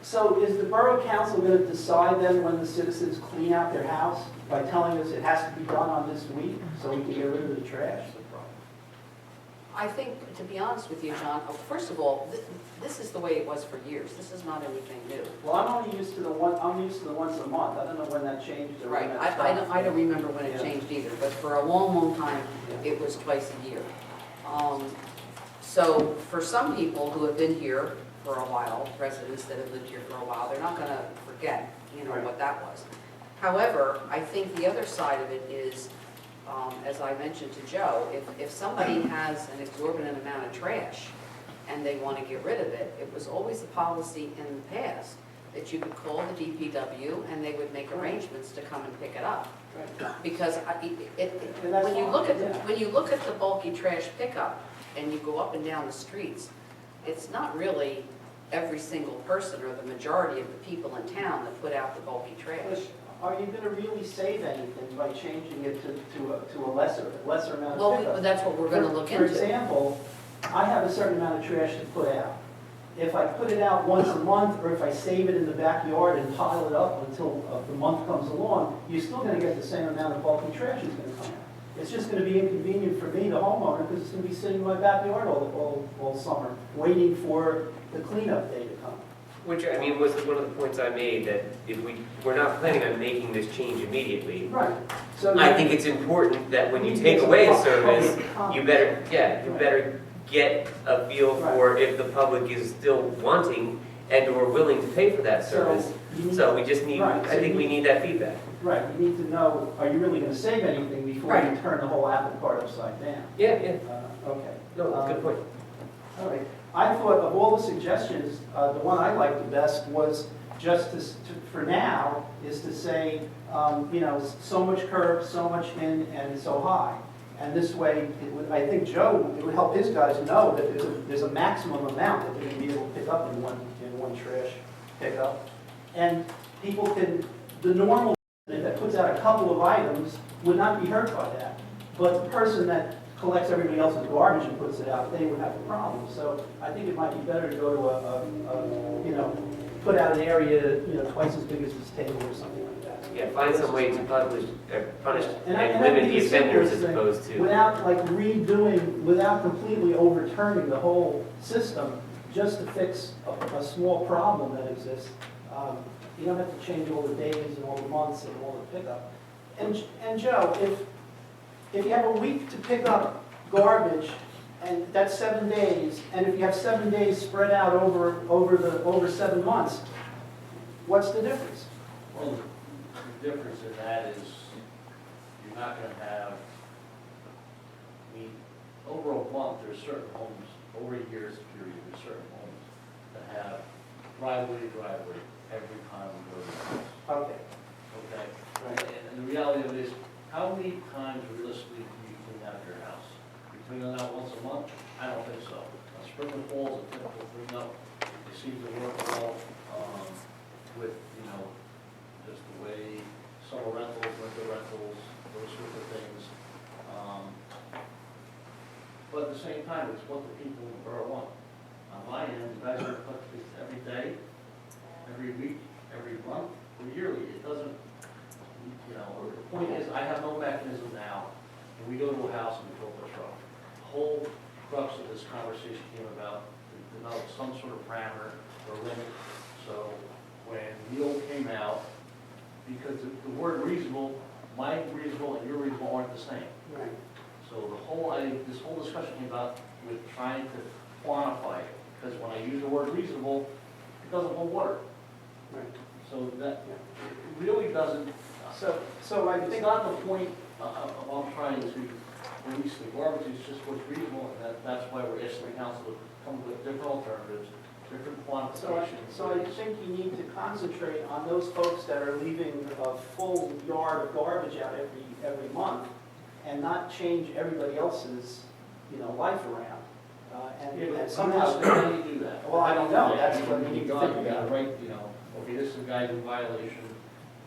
So is the Borough Council going to decide then when the citizens clean out their house by telling us it has to be done on this week so we can get rid of the trash? I think, to be honest with you, John, first of all, this is the way it was for years. This is not anything new. Well, I'm used to the once a month. I don't know when that changed or when Right, that I stopped. don't remember when it Yeah. changed either, but for a long, long time, it was twice a year. So for some people who have been here for a while, residents that have lived here for a while, they're not gonna forget, Right. what that was. However, I think the other side of it is, as I mentioned to Joe, if somebody has an exorbitant amount of trash and they want to get rid of it, it was always a policy in the past that you could call the DPW and they would make arrangements to come and pick it up. Right. Because And that's when you fine, look at, yeah. when you look at the bulky trash pickup and you go up and down the streets, it's not really every single person or the majority of the people in town that put out the bulky trash. Are you going to really save anything by changing it to a lesser amount of Well, pickup? that's what we're gonna look For into. example, I have a certain amount of trash to put out. If I put it out once a month, or if I save it in the backyard and pile it up until the month comes along, you're still going to get the same amount of bulky trash that's going to come out. It's just going to be inconvenient for me, the homeowner, because it's going to be sitting in my backyard all summer, waiting for the cleanup day to come. Which, I mean, was one of the points I made, that if we're not planning on making this change immediately, Right. So I think it's important that when you take away a service, you better get a feel for if the public is still wanting and or willing to pay for that service. So we just need, I think we need that feedback. Right, you need to know, are you really going to save anything before you Right. turn the whole apple cart upside down? Yeah. Okay. No, good point. All right. I thought of all the suggestions, the one I liked the best was just for now, is to say, so much curb, so much in, and so high. And this way, I think Joe, it would help his guys know that there's a maximum amount that they're going to be able to pick up in one trash pickup. And people can, the normal that puts out a couple of items would not be hurt by that. But the person that collects everybody else's garbage and puts it out, they would have a problem. So I think it might be better to go to put out an area, twice as big as this table or something like that. Yeah, find some way to punish And and limit the the offenders as simplest thing, opposed to. without completely overturning the whole system, just to fix a small problem that exists. You don't have to change all the days and all the months and all the pickup. And Joe, if you have a week to pick up garbage, and that's 7 days, and if you have 7 days spread out over 7 months, what's the difference? Well, the difference in that is you're not going to have, I mean, over a month, there's certain homes, over a year's period, there's certain homes that have driveway to driveway every time we go to the house. Okay. Okay? And the reality of it is, how many times realistically do you clean out your house? You clean it out once a month? I don't think so. Spring and fall is a typical cleanup. It seems to work well with, you know, just the way summer rentals, winter rentals, those sorts of things. But at the same time, it's what the people in the borough want. On my end, you guys are touch this every day, every week, every month, or yearly. It doesn't, you know, the point is, I have no mechanism now, and we go to a house and we pull up a truck. The whole crux of this conversation came about to develop some sort of parameter or limit. So when Neil came out, because the word reasonable, my reasonable and your reasonable aren't the same. Right. So this whole discussion came about with trying to quantify it, because when I use the word reasonable, it doesn't hold water. Right. So that, it really doesn't, So I it's think, not the point of I'm trying to release the garbage, it's just what's reasonable, and that's why we're asking the council to come up with different alternatives, different quantifications. so I think you need to concentrate on those folks that are leaving a full yard of garbage out every month, and not change everybody else's, you know, life around. And somehow, How do you do that? Well, I don't know. That's what we need to You think gotta about. write, you know, okay, this is a guy's in violation,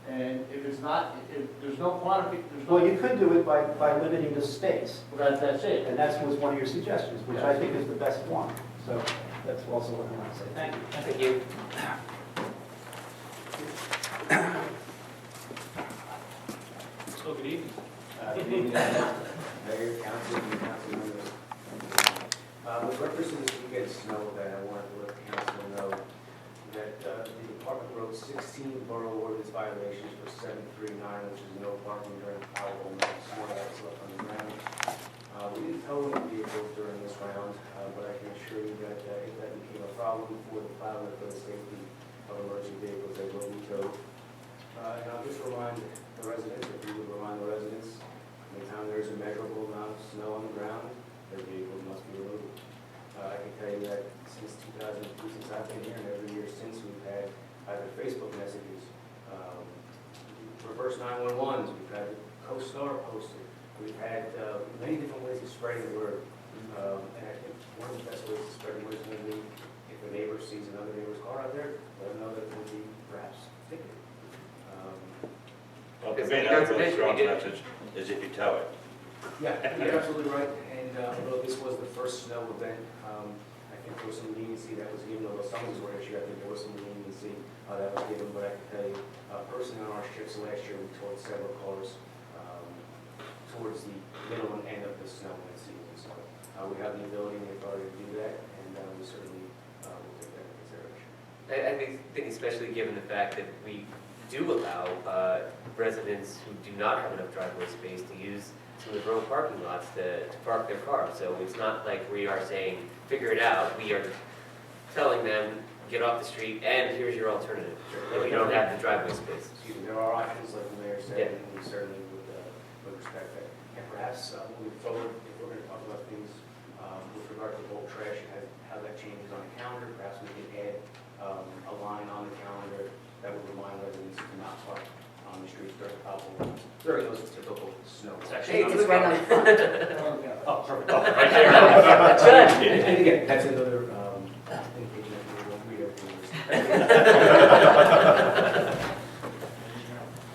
and if it's not, if there's no quantification, there's no. Well, you could do it by limiting the space, That's it. and that was one of your suggestions, which I think is the best one. So that's also what I want to say. Thank you. Thank you. So good evening. Mayor, council, and council members. With reference to this weekend's snow event, I wanted to let the council know that the department wrote 16 borough ordinance violations for 739, which is no parking during powerful nights, snow that was left on the ground. We didn't tow any vehicles during this round, but I can assure you that if that became a problem for the plowing or for the safety of emergency vehicles, they will be towed. And I'll just remind the residents, if you would remind the residents, anytime there's a measurable amount of snow on the ground, their vehicles must be removed. I can tell you that since 2002, since I've been here, and every year since, we've had either Facebook messages, reverse 911s, we've had co-star posted, we've had many different ways of spreading the word. And I think one of the best ways to spread the word is going to be if a neighbor sees another neighbor's car out there, let them know that there will be perhaps ticketed. Well, for me, that's a strong message, is if you tow it. Yeah, you're absolutely right, and although this was the first snow event, I think there was some leniency that was given, although some were issued, I think there was some leniency that was given, but I can tell you, personally on our shifts last year, we towed several cars towards the middle and end of the snow season, so we have the ability and the authority to do that, and we certainly will take that into consideration. I think especially given the fact that we do allow residents who do not have enough driveway space to use some of the road parking lots to park their cars. So it's not like we are saying, figure it out. We are telling them, get off the street, and here's your alternative. If you don't have the driveway space. Excuse me, there are options, like the mayor said, Yeah. and we certainly would respect that. And perhaps moving forward, if we're going to talk about things with regard to bulk trash and how that changes on the calendar, perhaps we could add a line on the calendar that would remind residents to not park on the streets during powerful winds, during those typical snow. It's Hey, actually it's right on. Oh, perfect. Oh, right there. Good. And again, that's another indication that we won't read everything.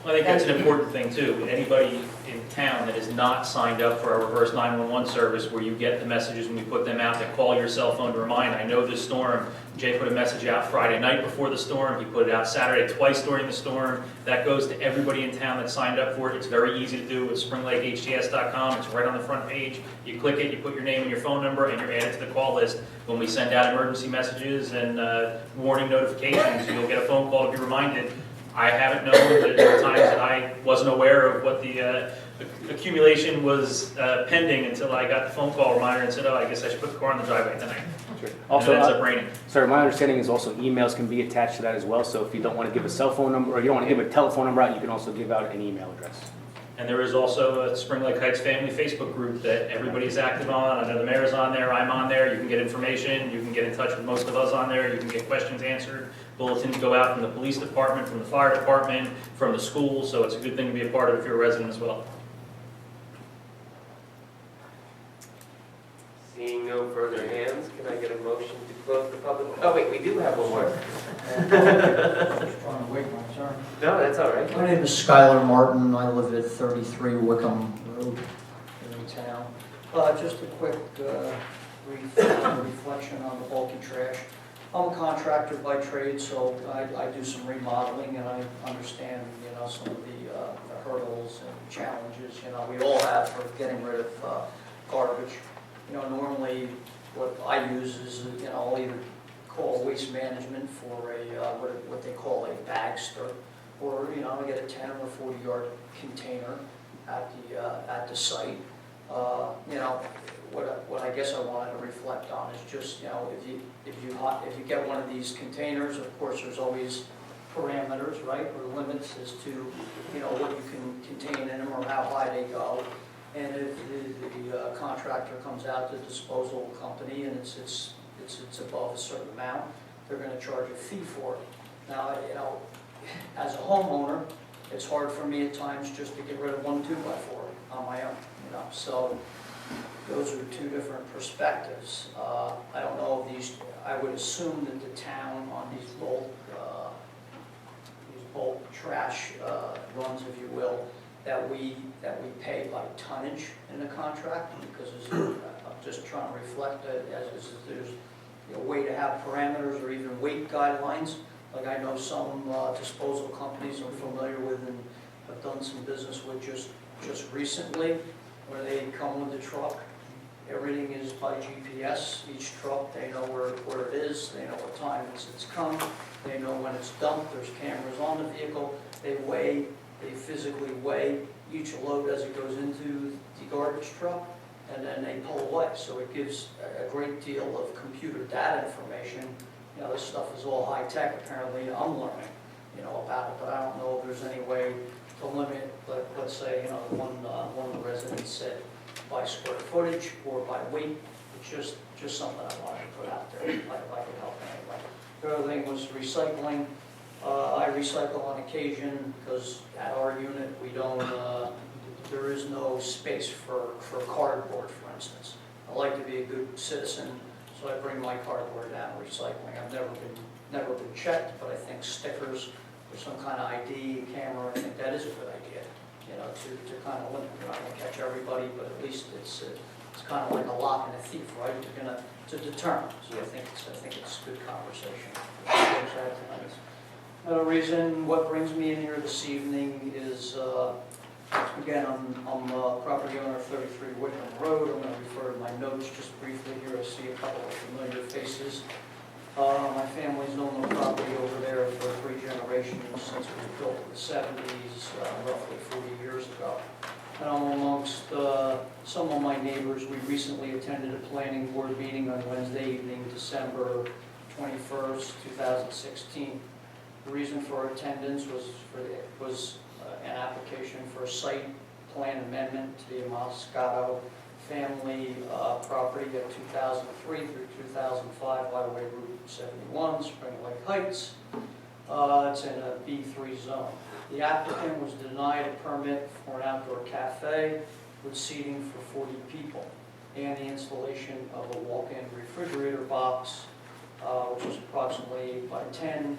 I think that's an important thing too. Anybody in town that is not signed up for our reverse 911 service, where you get the messages when we put them out that call your cell phone to remind. I know this storm, Jay put a message out Friday night before the storm, he put it out Saturday twice during the storm. That goes to everybody in town that signed up for it. It's very easy to do with springlakehgs.com. It's right on the front page. You click it, you put your name and your phone number, and you're added to the call list. When we send out emergency messages and warning notifications, you'll get a phone call to be reminded. I haven't known that there were times that I wasn't aware of what the accumulation was pending until I got the phone call reminder and said, oh, I guess I should put the car in the driveway tonight. Sure. And Also, it ends up raining. sorry, my understanding is also emails can be attached to that as well. So if you don't want to give a cell phone number or you don't want to give a telephone number out, you can also give out an email address. And there is also a Spring Lake Heights Family Facebook group that everybody's active on. I know the mayor's on there, I'm on there. You can get information, you can get in touch with most of us on there, you can get questions answered. Bulletins go out from the police department, from the fire department, from the school, so it's a good thing to be a part of if you're a resident as well. Seeing no further hands, can I get a motion to close the public? Oh, wait, we do have one more. Just trying to wait my turn. No, that's all right. My name is Skylar Martin. I live at 33 Wickham Road here in town. Just a quick brief reflection on the bulky trash. I'm a contractor by trade, so I do some remodeling, and I understand, some of the hurdles and challenges, we all have for getting rid of garbage. Normally what I use is, I'll either call waste management for a, what they call a bagster, or, I get a 10 or 40 yard container at the site. What I guess I wanted to reflect on is just, if you get one of these containers, of course, there's always parameters, right, or limits as to, what you can contain in them or how high they go. And if the contractor comes out to the disposal company and it's above a certain amount, they're going to charge a fee for it. Now, as a homeowner, it's hard for me at times just to get rid of 1 2x4 on my own, So those are two different perspectives. I don't know if these, I would assume that the town on these bulk trash runs, if you will, that we pay by tonnage in the contract, because I'm just trying to reflect that as there's a way to have parameters or even weight guidelines. Like I know some disposal companies I'm familiar with and have done some business with just recently, where they come with the truck. Everything is by GPS. Each truck, they know where it is. They know what time it's come. They know when it's dumped. There's cameras on the vehicle. They physically weigh each load as it goes into the garbage truck, and then they pull away. So it gives a great deal of computer data information. This stuff is all high tech. Apparently, I'm learning, about it, but I don't know if there's any way to limit. Let's say, one of the residents said by square footage or by weight. It's just something I wanted to put out there. If I could help anyway. The other thing was recycling. I recycle on occasion because at our unit we don't, there is no space for cardboard, for instance. I like to be a good citizen, so I bring my cardboard down recycling. I've never been checked, but I think stickers or some kind of ID camera, I think that is a good idea. To kind of limit, you're not going to catch everybody, but at least it's kind of like a lock and a thief, right? You're going to determine. So I think it's a good conversation. Another reason, what brings me in here this evening is, again, I'm a property owner of 33 Wickham Road. I'm going to refer to my notes just briefly here. I see a couple of familiar faces. My family's known the property over there for 3 generations since it was built in the 70s, roughly 40 years ago. And I'm amongst some of my neighbors. We recently attended a planning board meeting on Wednesday evening, December 21st, 2016. The reason for our attendance was an application for a site plan amendment to the Moscato family property at 2003 through 2005 Highway Route 71, Spring Lake Heights. It's in a B3 zone. The applicant was denied a permit for an outdoor cafe with seating for 40 people and the installation of a walk-in refrigerator box, which is approximately 8 by 10,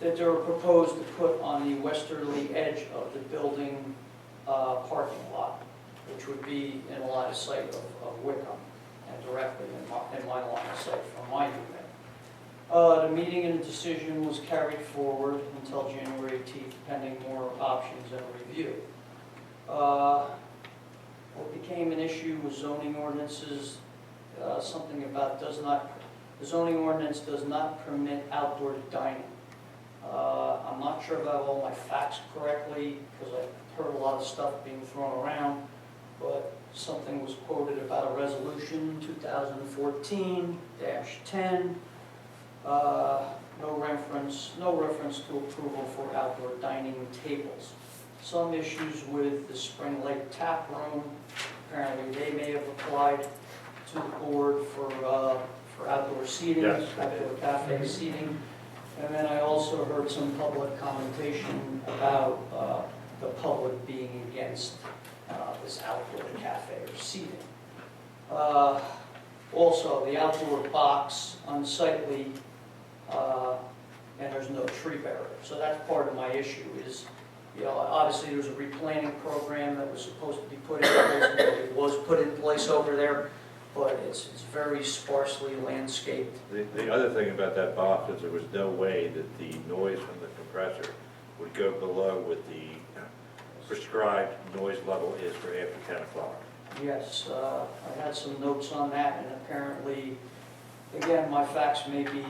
that they were proposed to put on the westerly edge of the building parking lot, which would be in a line of sight of Wickham and directly in my line of sight from my unit. The meeting and decision was carried forward until January 18th, pending more options and review. What became an issue was zoning ordinances, something about the zoning ordinance does not permit outdoor dining. I'm not sure if I have all my facts correctly, because I've heard a lot of stuff being thrown around, but something was quoted about a resolution 2014-10, no reference to approval for outdoor dining tables. Some issues with the Spring Lake Tap Room, apparently they may have applied to the board for outdoor seating, Yes. outdoor cafe seating. And then I also heard some public commentation about the public being against this outdoor cafe or seating. Also, the outdoor box unsightly, and there's no tree barrier. So that's part of my issue is, obviously there's a replanting program that was supposed to be put in place, it was put in place over there, but it's very sparsely landscaped. The other thing about that box is there was no way that the noise from the compressor would go below what the prescribed noise level is for after 10 o'clock. Yes, I had some notes on that, and apparently, again, my facts may be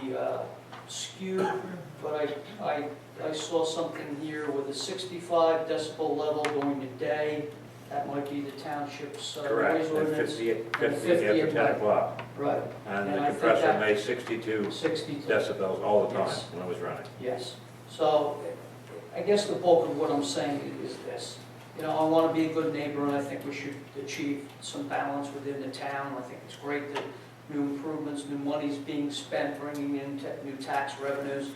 skewed, but I saw something here with a 65 decibel level during the day. That might be the township's Correct, noise and ordinance. 50 And 50 after at 10 night. o'clock. Right. And And the I think compressor that- made 62 62. decibels all the time Yes. when it was running. Yes. So I guess the bulk of what I'm saying is this. I want to be a good neighbor, and I think we should achieve some balance within the town. I think it's great that new improvements, new money's being spent, bringing in new tax revenues.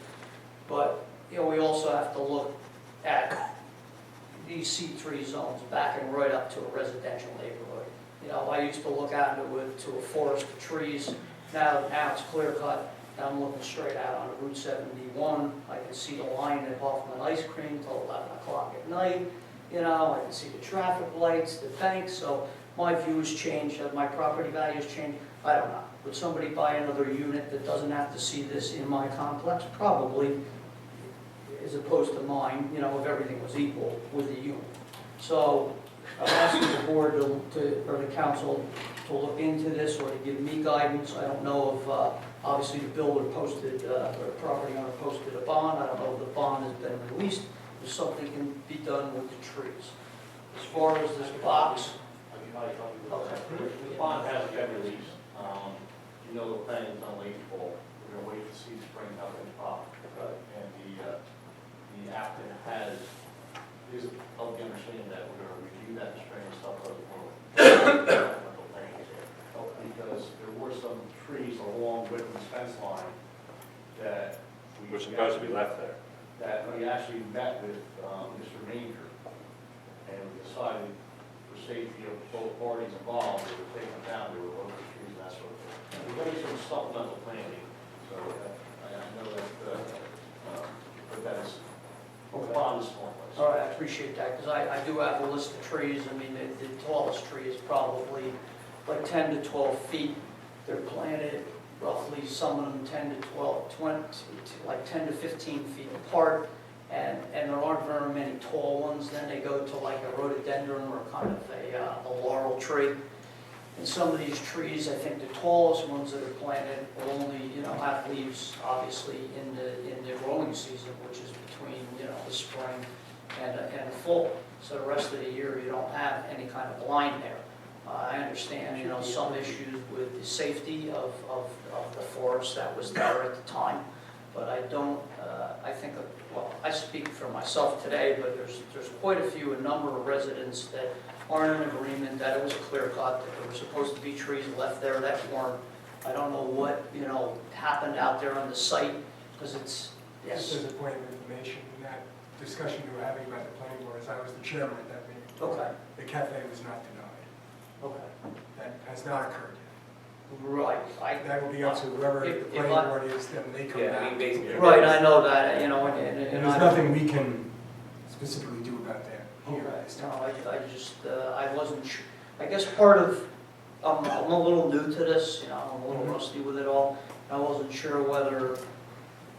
But, we also have to look at these C3 zones backing right up to a residential neighborhood. I used to look out to a forest of trees. Now it's clear cut. Now I'm looking straight out on Route 71. I can see the line at Hoffman Ice Cream till 11 o'clock at night. I can see the traffic lights, the banks. So my views change, my property values change. I don't know. Would somebody buy another unit that doesn't have to see this in my complex? Probably, as opposed to mine, if everything was equal with the unit. So I'm asking the board or the council to look into this or to give me guidance. I don't know if, obviously the builder posted, or the property owner posted a bond. I don't know if the bond has been released, if something can be done with the trees. As far as this box, The bond hasn't been released. The plan is on late fall. We're going to wait to see the spring up in the pop. And the applicant is of the understanding that we're going to review that in spring and stuff goes forward. Because there were some trees along with the fence line that We're supposed to be left there. that we actually met with Mr. Manger, and we decided for safety of both parties involved, we would take them down, they were local trees and that sort of thing. We're doing some supplemental planning, so I know that, but that is, the bond is still in place. all right, I appreciate that, because I do have a list of trees. I mean, the tallest tree is probably like 10 to 12 feet. They're planted roughly, some of them 10 to 12, 20, like 10 to 15 feet apart, and there aren't very many tall ones. Then they go to like a rhododendron or kind of a laurel tree. And some of these trees, I think the tallest ones that are planted will only, have leaves, obviously, in the growing season, which is between, the spring and the fall. So the rest of the year, you don't have any kind of line there. I understand, some issues with the safety of the forest that was there at the time, but I don't, I think, well, I speak for myself today, but there's quite a number of residents that aren't in agreement that it was clear cut, that there were supposed to be trees left there that weren't. I don't know what, happened out there on the site, because it's, Just yes. as a point of information, in that discussion you were having about the planning board, as I was the chairman at that meeting, Okay, the cafe was not denied. okay, That has not occurred right. yet. That will be up to whoever the If planning I- board is, then they come Yeah, I back. mean, basically. Right, I know that, and And there's I. nothing we can specifically do about that here. Okay. this No, time. I just, I wasn't sure, I guess part of, I'm a little new to this, you know, I'm a little rusty with it all. I wasn't sure whether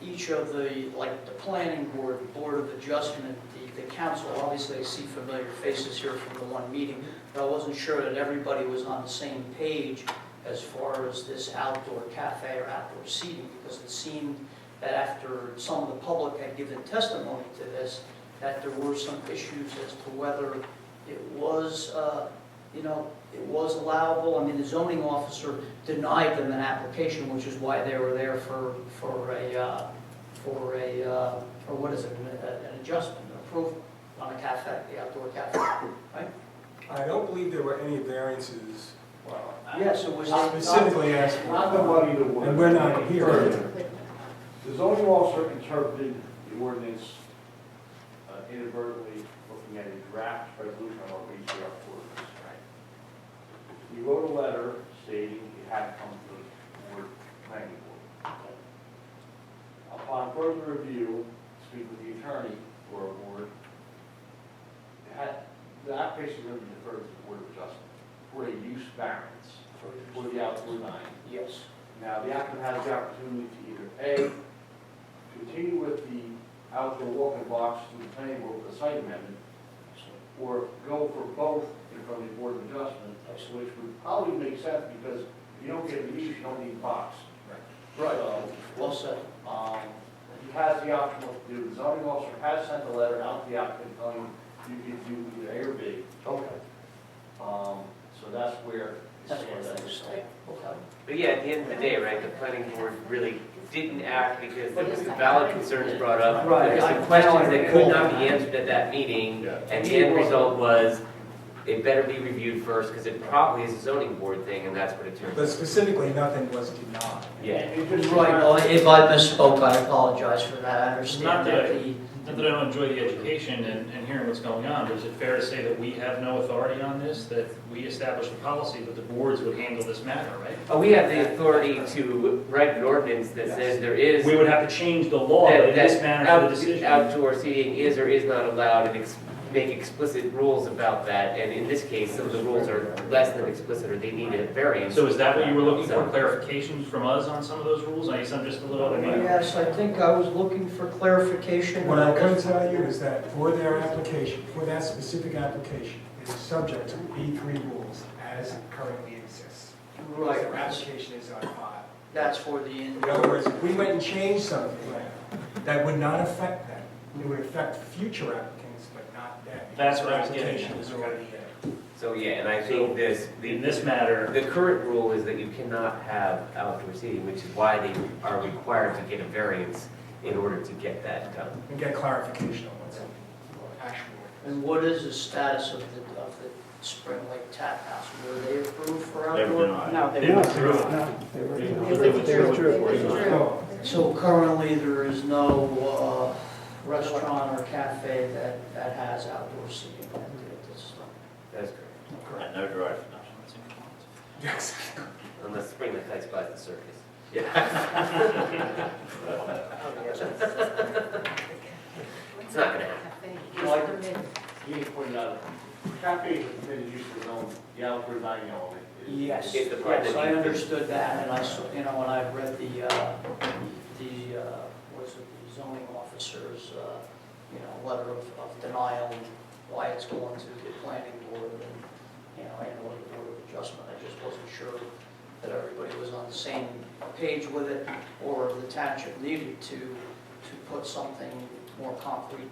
each of the, like, the planning board, board of adjustment, the council, obviously I see familiar faces here from the one meeting, but I wasn't sure that everybody was on the same page as far as this outdoor cafe or outdoor seating, because it seemed that after some of the public had given testimony to this, that there were some issues as to whether it was, you know, it was allowable. I mean, the zoning officer denied them an application, which is why they were there for what is it, an adjustment, an approval on a cafe, the outdoor cafe, right? I don't believe there were any variances, well, Yes, it was. specifically asked for, Not the money to work. and we're not here. The zoning officer interpreted the ordinance inadvertently, looking at a draft resolution on our BCR ordinance. He wrote a letter stating it had to come to the board, planning board. Upon further review, speak with the attorney for our board, the application was deferred to the board of adjustment for a use variance for the outdoor dining. Yes. Now, the applicant has the opportunity to either A, continue with the outdoor walking blocks through the planning board with a site amendment, or go for both in front of the board of adjustment, which would probably make sense because if you don't get the use, you don't need the box. Right. So, Well said. he has the option what to do. The zoning officer has sent a letter out to the applicant telling him you can do either A or B. Okay. So that's where. That's where things stay. Okay. But yeah, at the end of the day, right, the planning board really didn't act because there was valid concerns brought up. Right. There were some questions that could not be answered at that meeting, and the end result was it better be reviewed first because it probably is a zoning board thing, and that's what it turned But out. specifically, nothing was denied. Yeah. Right, well, if I misspoke, I apologize for that. I understand Not that that I- the, Not that I don't enjoy the education and hearing what's going on, but is it fair to say that we have no authority on this, that we established a policy that the boards would handle this matter, right? We have the authority to write an ordinance that says there is. We would have to change the law in this manner for the decision. Outdoor seating is or is not allowed and make explicit rules about that. And in this case, some of the rules are less than explicit or they need a variance. So is that what you were looking for, So- clarification from us on some of those rules? I guess I'm just a little, I mean, yes, I think I was looking for clarification. What I can tell you is that for their application, for that specific application, it is subject to B3 rules as it currently exists. Right, Their application is on file. that's for the, In other words, if we went and changed something, that would not affect them. It would affect future applicants, but not them. That's what I was Their getting application at. is already in. So, yeah, and I think in this matter, the current rule is that you cannot have outdoor seating, which is why they are required to get a variance in order to get that done. And get clarification on what's actually. and what is the status of the Spring Lake Tap House? Were they approved for They were outdoor? denied. No, they They were withdrew. not. They withdrew. Oh, So currently, there is no restaurant or cafe that has outdoor seating at this time. That's correct. And no drive. yes. Unless Spring Lake Heights buys the circus. Yeah. It's not gonna happen. He pointed out, cafe is a permitted use of the zone, the outdoor dining element is. Yes, It's the part yes, that I needs to- understood that, and I saw, you know, when I read the what's it, the zoning officer's, you know, letter of denial, and why it's going to the planning board, and, you know, and or the board of adjustment, I just wasn't sure that everybody was on the same page with it, or the township needed to put something more concrete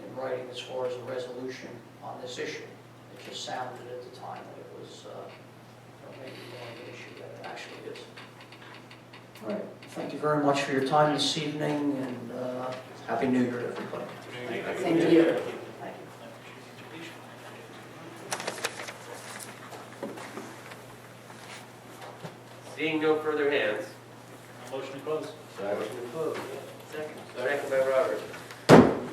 in writing as far as a resolution on this issue. It just sounded at the time that it was, maybe more of an issue than it actually is. All right, thank you very much for your time this evening, and Happy New Year to everybody. Thank you. Thank you. Seeing no further hands. motion to close. Motion to close. Second. Second by Robert.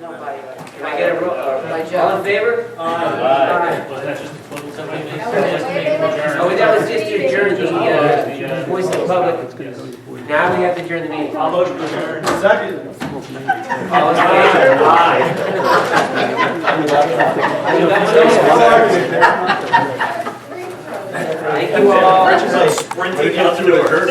Nobody. Can I get a roll? By Joe. All in favor? Aye. Wasn't that just to close something? Oh, that was just to adjourn the voice of the public. Now we have to adjourn the meeting. I'll motion to adjourn. All in favor? Aye. Thank you all. Rich is like sprinting out the door.